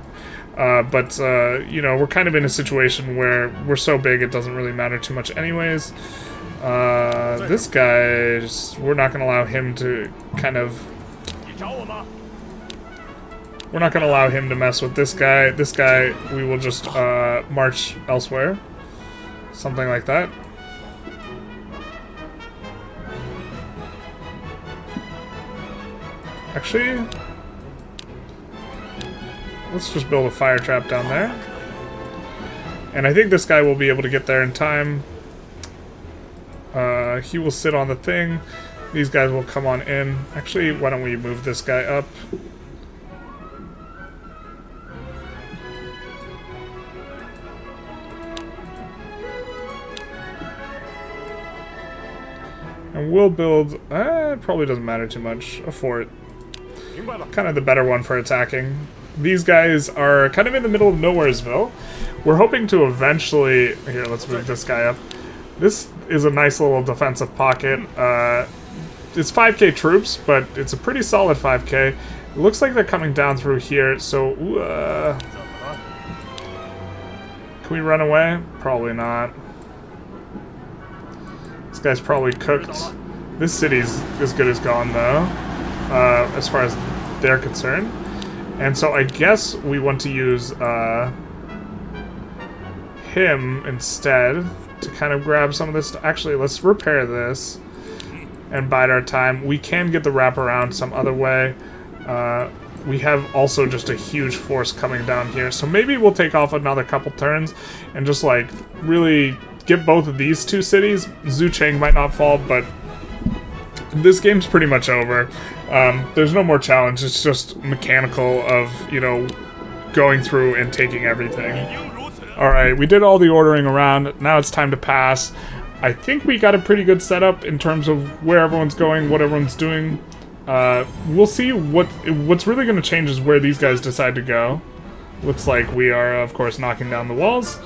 But you know, we're kind of in a situation where we're so big it doesn't really matter too much anyways. This guy, we're not going to allow him to kind of... We're not going to allow him to mess with this guy. This guy, we will just march elsewhere. Something like that. Actually... let's just build a fire trap down there. And I think this guy will be able to get there in time. He will sit on the thing. These guys will come on in. Actually, why don't we move this guy up? And we'll build... it probably doesn't matter too much. A fort. Kind of the better one for attacking. These guys are kind of in the middle of Nowheresville. We're hoping to eventually... Here, let's move this guy up. This is a nice little defensive pocket. It's 5k troops, but it's a pretty solid 5k. It looks like they're coming down through here, so... can we run away? Probably not. This guy's probably cooked. This city's as good as gone, though, as far as they're concerned. And so I guess we want to use him instead to kind of grab some of this. Actually, let's repair this and bide our time. We can get the wraparound some other way. We have also just a huge force coming down here. So maybe we'll take off another couple turns and just, like, really get both of these two cities. Zhucheng might not fall, but this game's pretty much over. There's no more challenge. It's just mechanical of, you know, going through and taking everything. Alright, we did all the ordering around. Now it's time to pass. I think we got a pretty good setup in terms of where everyone's going, what everyone's doing. We'll see what's really going to change is where these guys decide to go. Looks like we are, of course, knocking down the walls.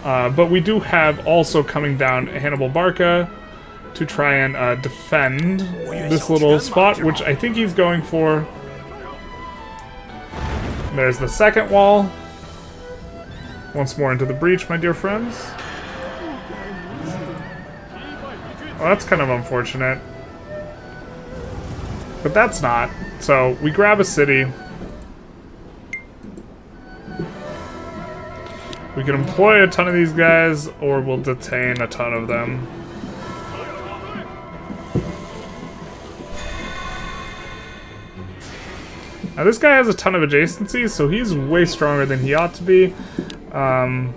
But we do have also coming down Hannibal Barca to try and defend this little spot, which I think he's going for. There's the second wall. Once more into the breach, my dear friends. Well, that's kind of unfortunate. But that's not. So we grab a city. We can employ a ton of these guys, or we'll detain a ton of them. Now this guy has a ton of adjacencies, so he's way stronger than he ought to be. Kind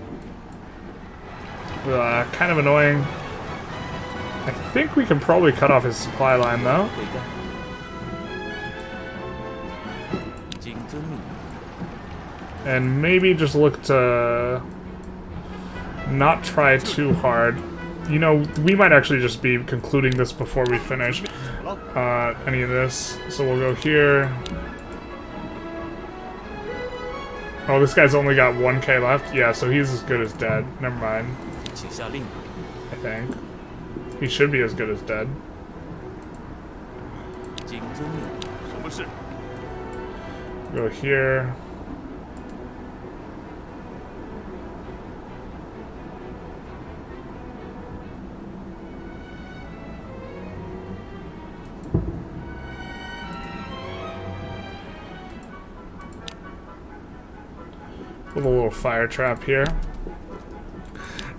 of annoying. I think we can probably cut off his supply line, though. And maybe just look to not try too hard. You know, we might actually just be concluding this before we finish any of this. So we'll go here. Oh, this guy's only got 1k left? Yeah, so he's as good as dead. Never mind. I think. He should be as good as dead. Go here. With a little fire trap here.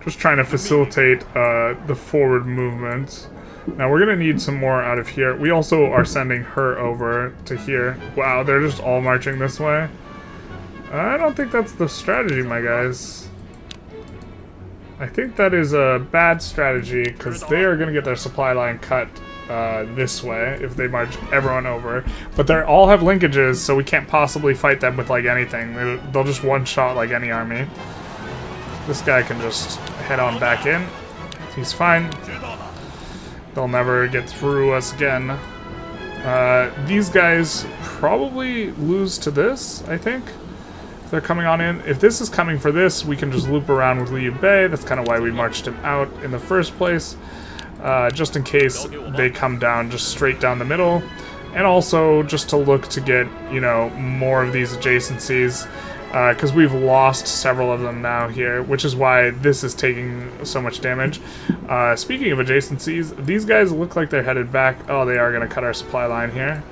Just trying to facilitate the forward movement. Now we're gonna need some more out of here. We also are sending her over to here. Wow, they're just all marching this way. I don't think that's the strategy, my guys. I think that is a bad strategy, because they are gonna get their supply line cut this way if they march everyone over, but they all have linkages, so we can't possibly fight them with like anything. They'll just one-shot like any army. This guy can just head on back in. He's fine. They'll never get through us again. These guys probably lose to this, I think. If they're coming on in. If this is coming for this, we can just loop around with Liu Bei. That's kind of why we marched him out in the first place. Just in case they come down just straight down the middle, and also just to look to get, you know, more of these adjacencies, because we've lost several of them now here, which is why this is taking so much damage. Speaking of adjacencies, these guys look like they're headed back. Oh, they are going to cut our supply line here.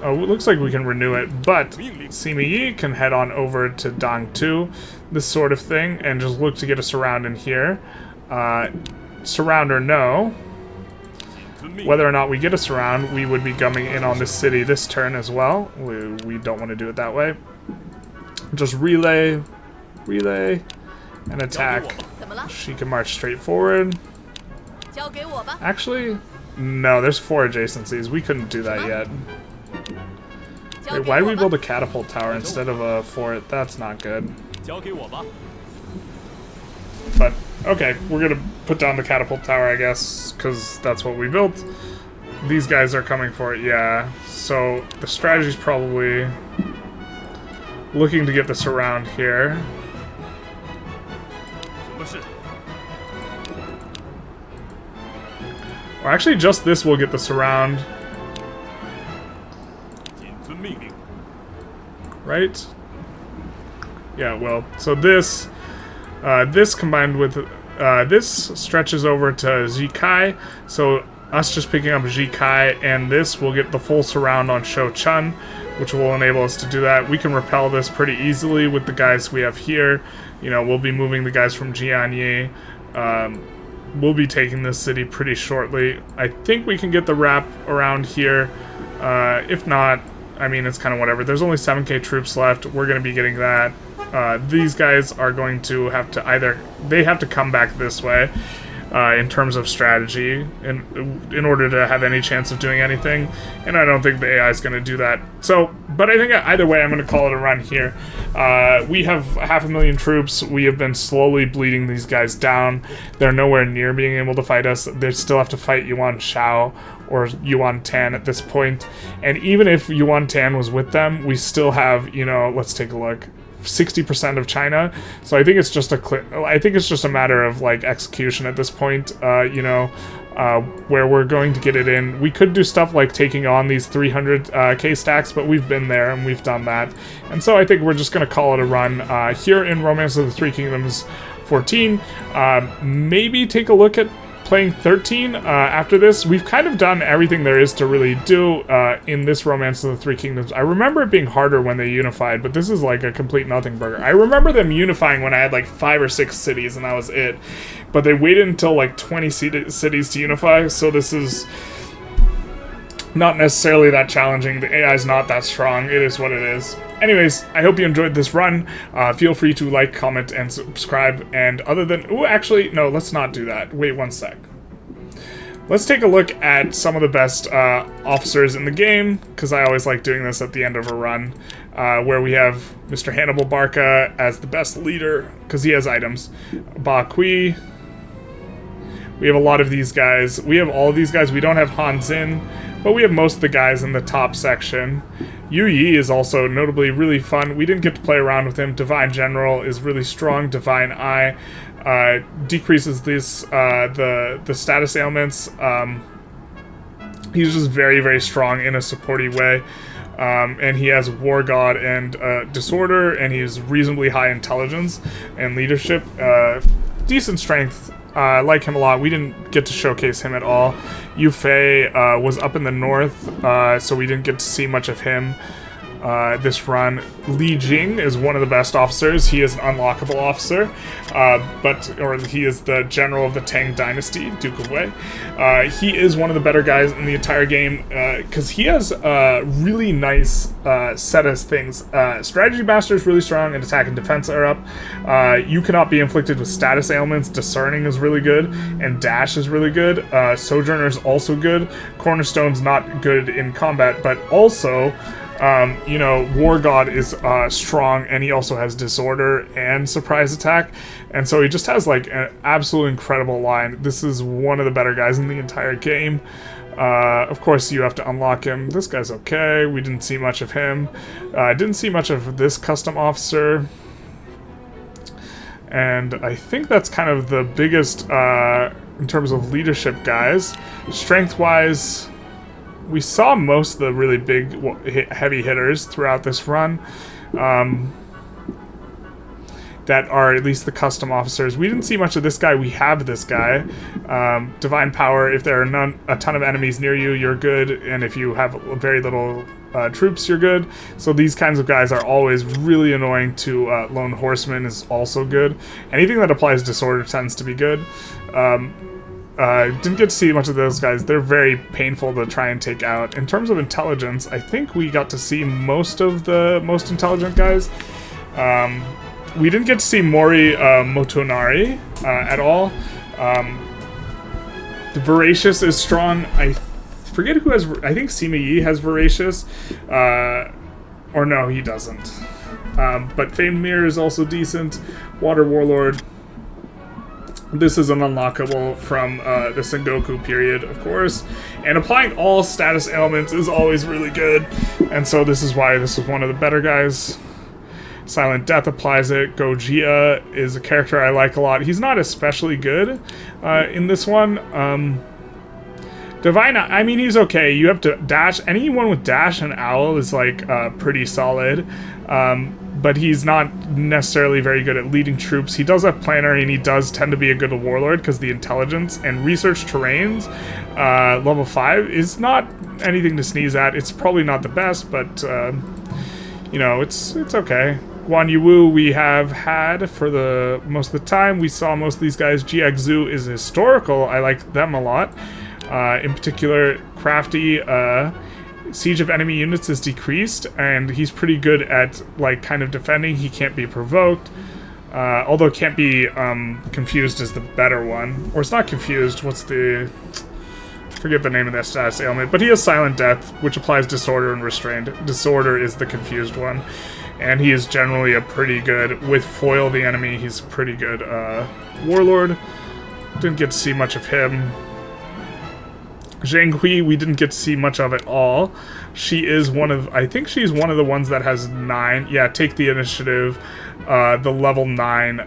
Oh, it looks like we can renew it, but Sima Yi can head on over to Dangtu, this sort of thing, and just look to get a surround in here. Surround or no, whether or not we get a surround, we would be gumming in on this city this turn as well. We don't want to do it that way. Just relay, and attack. She can march straight forward. Actually, no, there's 4 adjacencies. We couldn't do that yet. Wait, why did we build a catapult tower instead of a fort? That's not good. But, okay, we're gonna put down the catapult tower, I guess, because that's what we built. These guys are coming for it, yeah. So, the strategy's probably looking to get this around here. Or actually, just this will get this around. Right? Yeah, well, so this... this combined with this stretches over to Zikai, so us just picking up Zikai and this will get the full surround on Shou Chun, which will enable us to do that. We can repel this pretty easily with the guys we have here. You know, we'll be moving the guys from Jianye. We'll be taking this city pretty shortly. I think we can get the wrap around here. If not, I mean, it's kind of whatever. There's only 7k troops left. We're going to be getting that. These guys are going to have to either... They have to come back this way in terms of strategy in order to have any chance of doing anything. And I don't think the AI is going to do that. So, but I think either way, I'm going to call it a run here. We have 500,000 troops. We have been slowly bleeding these guys down. They're nowhere near being able to fight us. They still have to fight Yuan Shao or Yuan Tan at this point. And even if Yuan Tan was with them, we still have, you know, let's take a look. 60% of China, so I think it's just a matter of like execution at this point. You know, where we're going to get it in. We could do stuff like taking on these 300k stacks, but we've been there and we've done that, and so I think we're just gonna call it a run here in Romance of the Three Kingdoms 14. Maybe take a look at playing 13 after this. We've kind of done everything there is to really do in this Romance of the Three Kingdoms. I remember it being harder when they unified, but this is like a complete nothing burger. I remember them unifying when I had like 5 or 6 cities and that was it. But they waited until like 20 cities to unify, so this is not necessarily that challenging. The AI is not that strong. It is what it is. Anyways, I hope you enjoyed this run. Feel free to like, comment, and subscribe. And other than... Ooh, actually, no, let's not do that. Wait one sec. Let's take a look at some of the best officers in the game, because I always like doing this at the end of a run, where we have Mr. Hannibal Barca as the best leader, because he has items. Ba Kui. We have a lot of these guys. We have all of these guys. We don't have Han Xin, but we have most of the guys in the top section. Yu Yi is also notably really fun. We didn't get to play around with him. Divine General is really strong. Divine Eye decreases this the status ailments. He's just very, very strong in a supporty way. And he has War God and Disorder, and he has reasonably high intelligence and leadership. Decent strength. I like him a lot. We didn't get to showcase him at all. Yu Fei was up in the north, so we didn't get to see much of him this run. Li Jing is one of the best officers. He is an unlockable officer, or he is the general of the Tang Dynasty, Duke of Wei. He is one of the better guys in the entire game, because he has a really nice set of things. Strategy Master is really strong, and attack and defense are up. You cannot be inflicted with status ailments. Discerning is really good, and Dash is really good. Sojourner is also good. Cornerstone's not good in combat, but also... you know, War God is strong, and he also has Disorder and Surprise Attack, and so he just has like an absolute incredible line. This is one of the better guys in the entire game. Of course, you have to unlock him. This guy's okay. We didn't see much of him. Didn't see much of this custom officer. And I think that's kind of the biggest in terms of leadership guys. Strength-wise... We saw most of the really big, heavy hitters throughout this run that are at least the custom officers. We didn't see much of this guy. We have this guy. Divine Power, if there are a ton of enemies near you, you're good. And if you have very little troops, you're good. So these kinds of guys are always really annoying to Lone Horseman is also good. Anything that applies Disorder tends to be good. Didn't get to see much of those guys. They're very painful to try and take out. In terms of intelligence, I think we got to see most of the most intelligent guys. We didn't get to see Mori Motonari at all. The Voracious is strong. I forget who has... I think Sima Yi has Voracious. Or no, he doesn't. But Famed Mirror is also decent. Water Warlord... This is an unlockable from the Sengoku period, of course. And applying all status ailments is always really good. And so this is why this is one of the better guys. Silent Death applies it. Gojia is a character I like a lot. He's not especially good in this one. Divine, I mean, he's okay. You have to dash. Anyone with dash and owl is like pretty solid. But he's not necessarily very good at leading troops. He does have planner, and he does tend to be a good warlord because the intelligence and research terrains level 5 is not anything to sneeze at. It's probably not the best, but you know, it's okay. Guan Yu we have had for the most of the time. We saw most of these guys. Jiaxu is historical. I like them a lot. In particular, crafty. Siege of enemy units is decreased, and he's pretty good at, like, kind of defending. He can't be provoked, although can't be confused is the better one. Or it's not confused, what's the... I forget the name of that status ailment, but he has Silent Death, which applies Disorder and Restrained. Disorder is the confused one, and he is generally a pretty good, with Foil the enemy, he's pretty good warlord. Didn't get to see much of him. Zhang Hui, we didn't get to see much of at all. She is one of... I think she's one of the ones that has 9... Yeah, Take the Initiative. The level 9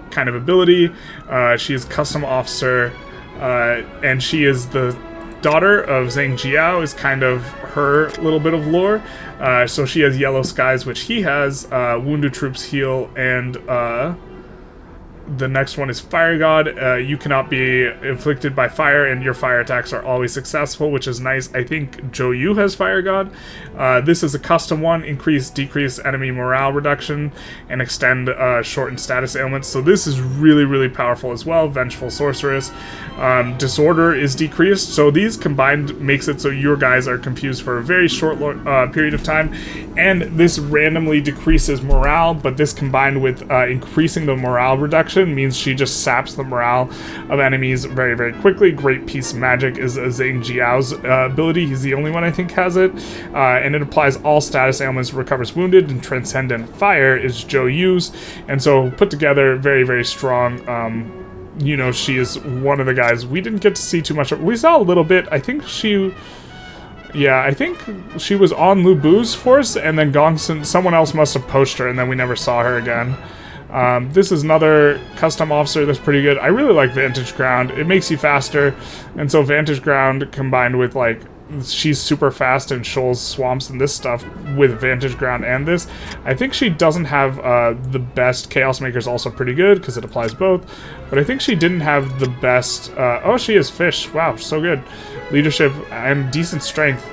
kind of ability. She is Custom Officer. And she is the daughter of Zhang Jiao, is kind of her little bit of lore. So she has Yellow Skies, which he has. Wounded Troops Heal, and... The next one is Fire God. You cannot be inflicted by fire, and your fire attacks are always successful, which is nice. I think Zhou Yu has Fire God. This is a custom one. Increase, decrease enemy morale reduction, and extend shortened status ailments. So this is really, really powerful as well. Vengeful Sorceress. Disorder is decreased. So these combined makes it so your guys are confused for a very short period of time. And this randomly decreases morale, but this combined with increasing the morale reduction means she just saps the morale of enemies very, very quickly. Great Piece Magic is Zhang Jiao's ability. He's the only one I think has it. And it applies all status ailments, recovers wounded, and Transcendent Fire is Zhou Yu's. And so put together, very, very strong. You know, she is one of the guys we didn't get to see too much of. We saw a little bit. I think she... Yeah, I think she was on Lu Bu's force, and then Gongsun, someone else must have poached her, and then we never saw her again. This is another custom officer that's pretty good. I really like Vantage Ground. It makes you faster, and so Vantage Ground combined with, like, she's super fast and shoals swamps and this stuff with Vantage Ground and this. I think she doesn't have the best. Chaos Maker's also pretty good because it applies both, but I think she didn't have the best. Oh, she is Fish. Wow, so good. Leadership and decent strength.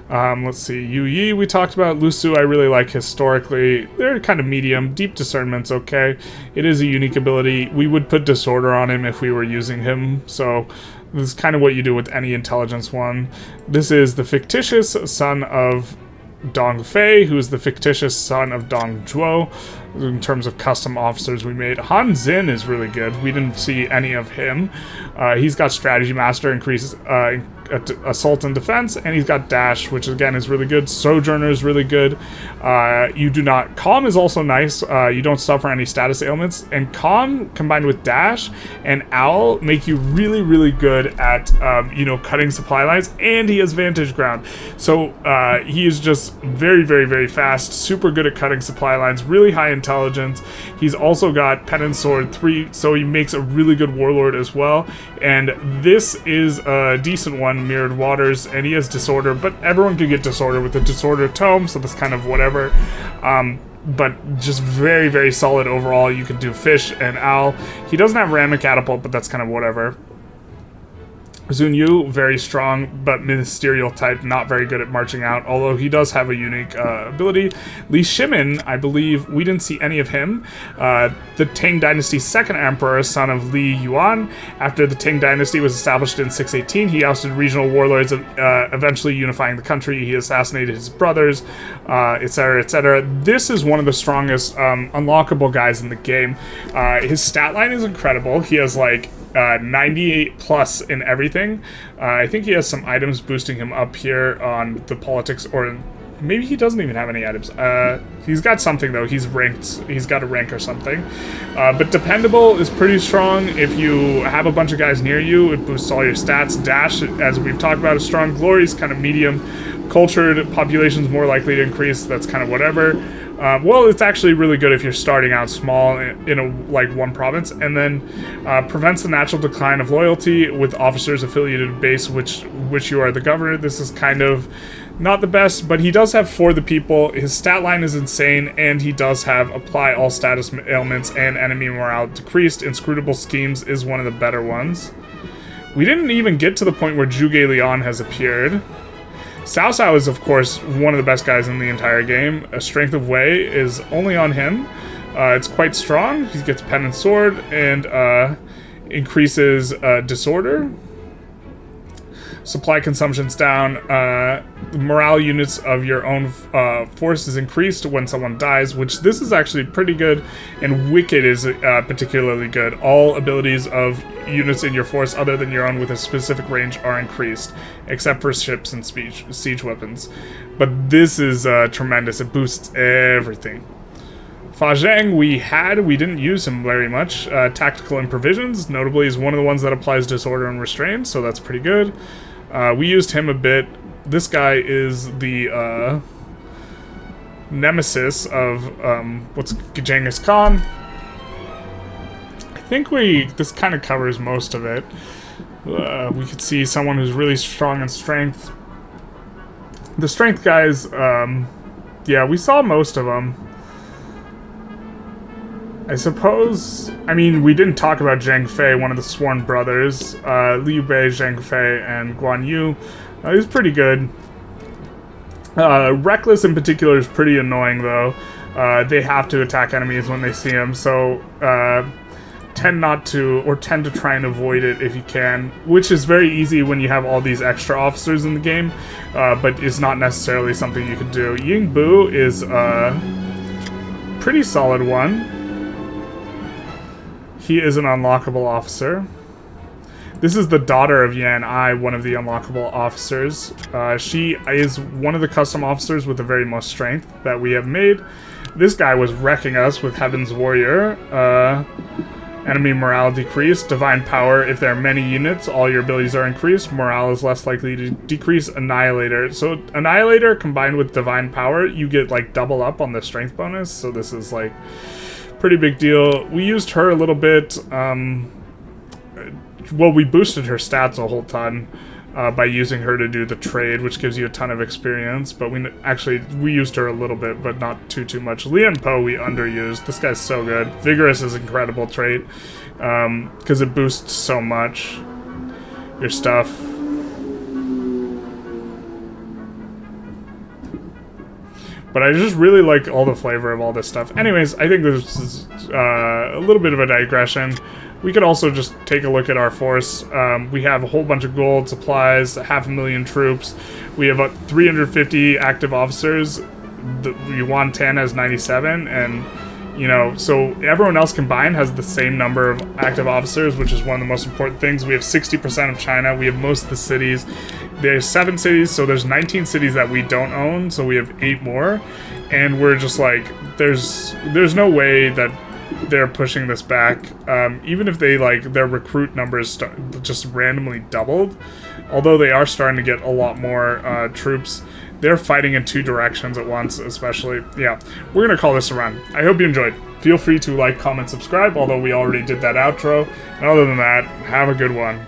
Let's see, Yu Yi we talked about. Lu Su I really like historically. They're kind of medium. Deep Discernment's okay. It is a unique ability. We would put Disorder on him if we were using him, so this is kind of what you do with any intelligence one. This is the fictitious son of Dong Fei, who is the fictitious son of Dong Zhuo. In terms of custom officers we made, Han Xin is really good. We didn't see any of him. He's got Strategy Master, increases assault and defense, and he's got Dash, which again is really good. Sojourner is really good. You do not... Calm is also nice. You don't suffer any status ailments, and Calm combined with Dash and Owl make you really, really good at you know, cutting supply lines, and he has Vantage Ground. So he is just very, very, very fast, super good at cutting supply lines, really high intelligence. He's also got Pen and Sword 3, so he makes a really good warlord as well. And this is a decent one, Mirrored Waters, and he has Disorder, but everyone can get Disorder with the Disorder Tome, so that's kind of whatever. But just very, very solid overall. You can do Fish and Owl. He doesn't have Ram and Catapult, but that's kind of whatever. Xun Yu, very strong, but ministerial type, not very good at marching out, although he does have a unique ability. Li Shimin, I believe, we didn't see any of him. The Tang Dynasty's second emperor, son of Li Yuan. After the Tang Dynasty was established in 618, he ousted regional warlords, eventually unifying the country. He assassinated his brothers, etc., etc. This is one of the strongest unlockable guys in the game. His stat line is incredible. He has, like, 98 plus in everything. I think he has some items boosting him up here on the politics, or maybe he doesn't even have any items. He's got something though. He's ranked. He's got a rank or something. But dependable is pretty strong. If you have a bunch of guys near you, it boosts all your stats. Dash, as we've talked about, is strong. Glory is kind of medium. Cultured population's more likely to increase. That's kind of whatever. Well, it's actually really good if you're starting out small in a, like, one province, and then prevents the natural decline of loyalty with officers affiliated with base which you are the governor. This is kind of not the best, but he does have For the People. His stat line is insane, and he does have Apply All Status Ailments and Enemy Morale Decreased. Inscrutable Schemes is one of the better ones. We didn't even get to the point where Zhuge Liang has appeared. Cao Cao is, of course, one of the best guys in the entire game. A Strength of Wei is only on him. It's quite strong. He gets Pen and Sword and increases Disorder. Supply consumption's down. The morale units of your own force is increased when someone dies, which this is actually pretty good. And Wicked is particularly good. All abilities of units in your force other than your own with a specific range are increased, except for ships and siege weapons. But this is tremendous. It boosts everything. Fa Zheng we didn't use him very much. Tactical Improvisions, notably, is one of the ones that applies Disorder and Restraint, so that's pretty good. We used him a bit. This guy is the nemesis of what's Genghis Khan. I think this kind of covers most of it. We could see someone who's really strong in strength. The strength guys, yeah, we saw most of them. I suppose, I mean, we didn't talk about Zhang Fei, one of the sworn brothers. Liu Bei, Zhang Fei, and Guan Yu. He's pretty good. Reckless in particular is pretty annoying, though. They have to attack enemies when they see them, so tend to try and avoid it if you can, which is very easy when you have all these extra officers in the game, but is not necessarily something you can do. Ying Bu is a pretty solid one. He is an unlockable officer. This is the daughter of Yan Ai, one of the unlockable officers. She is one of the custom officers with the very most strength that we have made. This guy was wrecking us with Heaven's Warrior. Enemy morale decreased. Divine Power, if there are many units, all your abilities are increased. Morale is less likely to decrease. Annihilator. So Annihilator combined with Divine Power, you get like double up on the strength bonus. So this is like pretty big deal. We used her a little bit. Well, we boosted her stats a whole ton by using her to do the trade, which gives you a ton of experience. But we used her a little bit, but not too much. Lian Po we underused. This guy's so good. Vigorous is an incredible trait because it boosts so much your stuff. But I just really like all the flavor of all this stuff. Anyways, I think this is a little bit of a digression. We could also just take a look at our force. We have a whole bunch of gold, supplies, 500,000 troops. We have 350 active officers. The Yuan Tan has 97, and you know, so everyone else combined has the same number of active officers, which is one of the most important things. We have 60% of China. We have most of the cities. There's 7 cities, so there's 19 cities that we don't own, so we have 8 more. And we're just like, there's no way that they're pushing this back. Even if they, like, their recruit numbers just randomly doubled, although they are starting to get a lot more troops, they're fighting in 2 directions at once, especially. Yeah, we're going to call this a run. I hope you enjoyed. Feel free to like, comment, subscribe, although we already did that outro. And other than that, have a good one.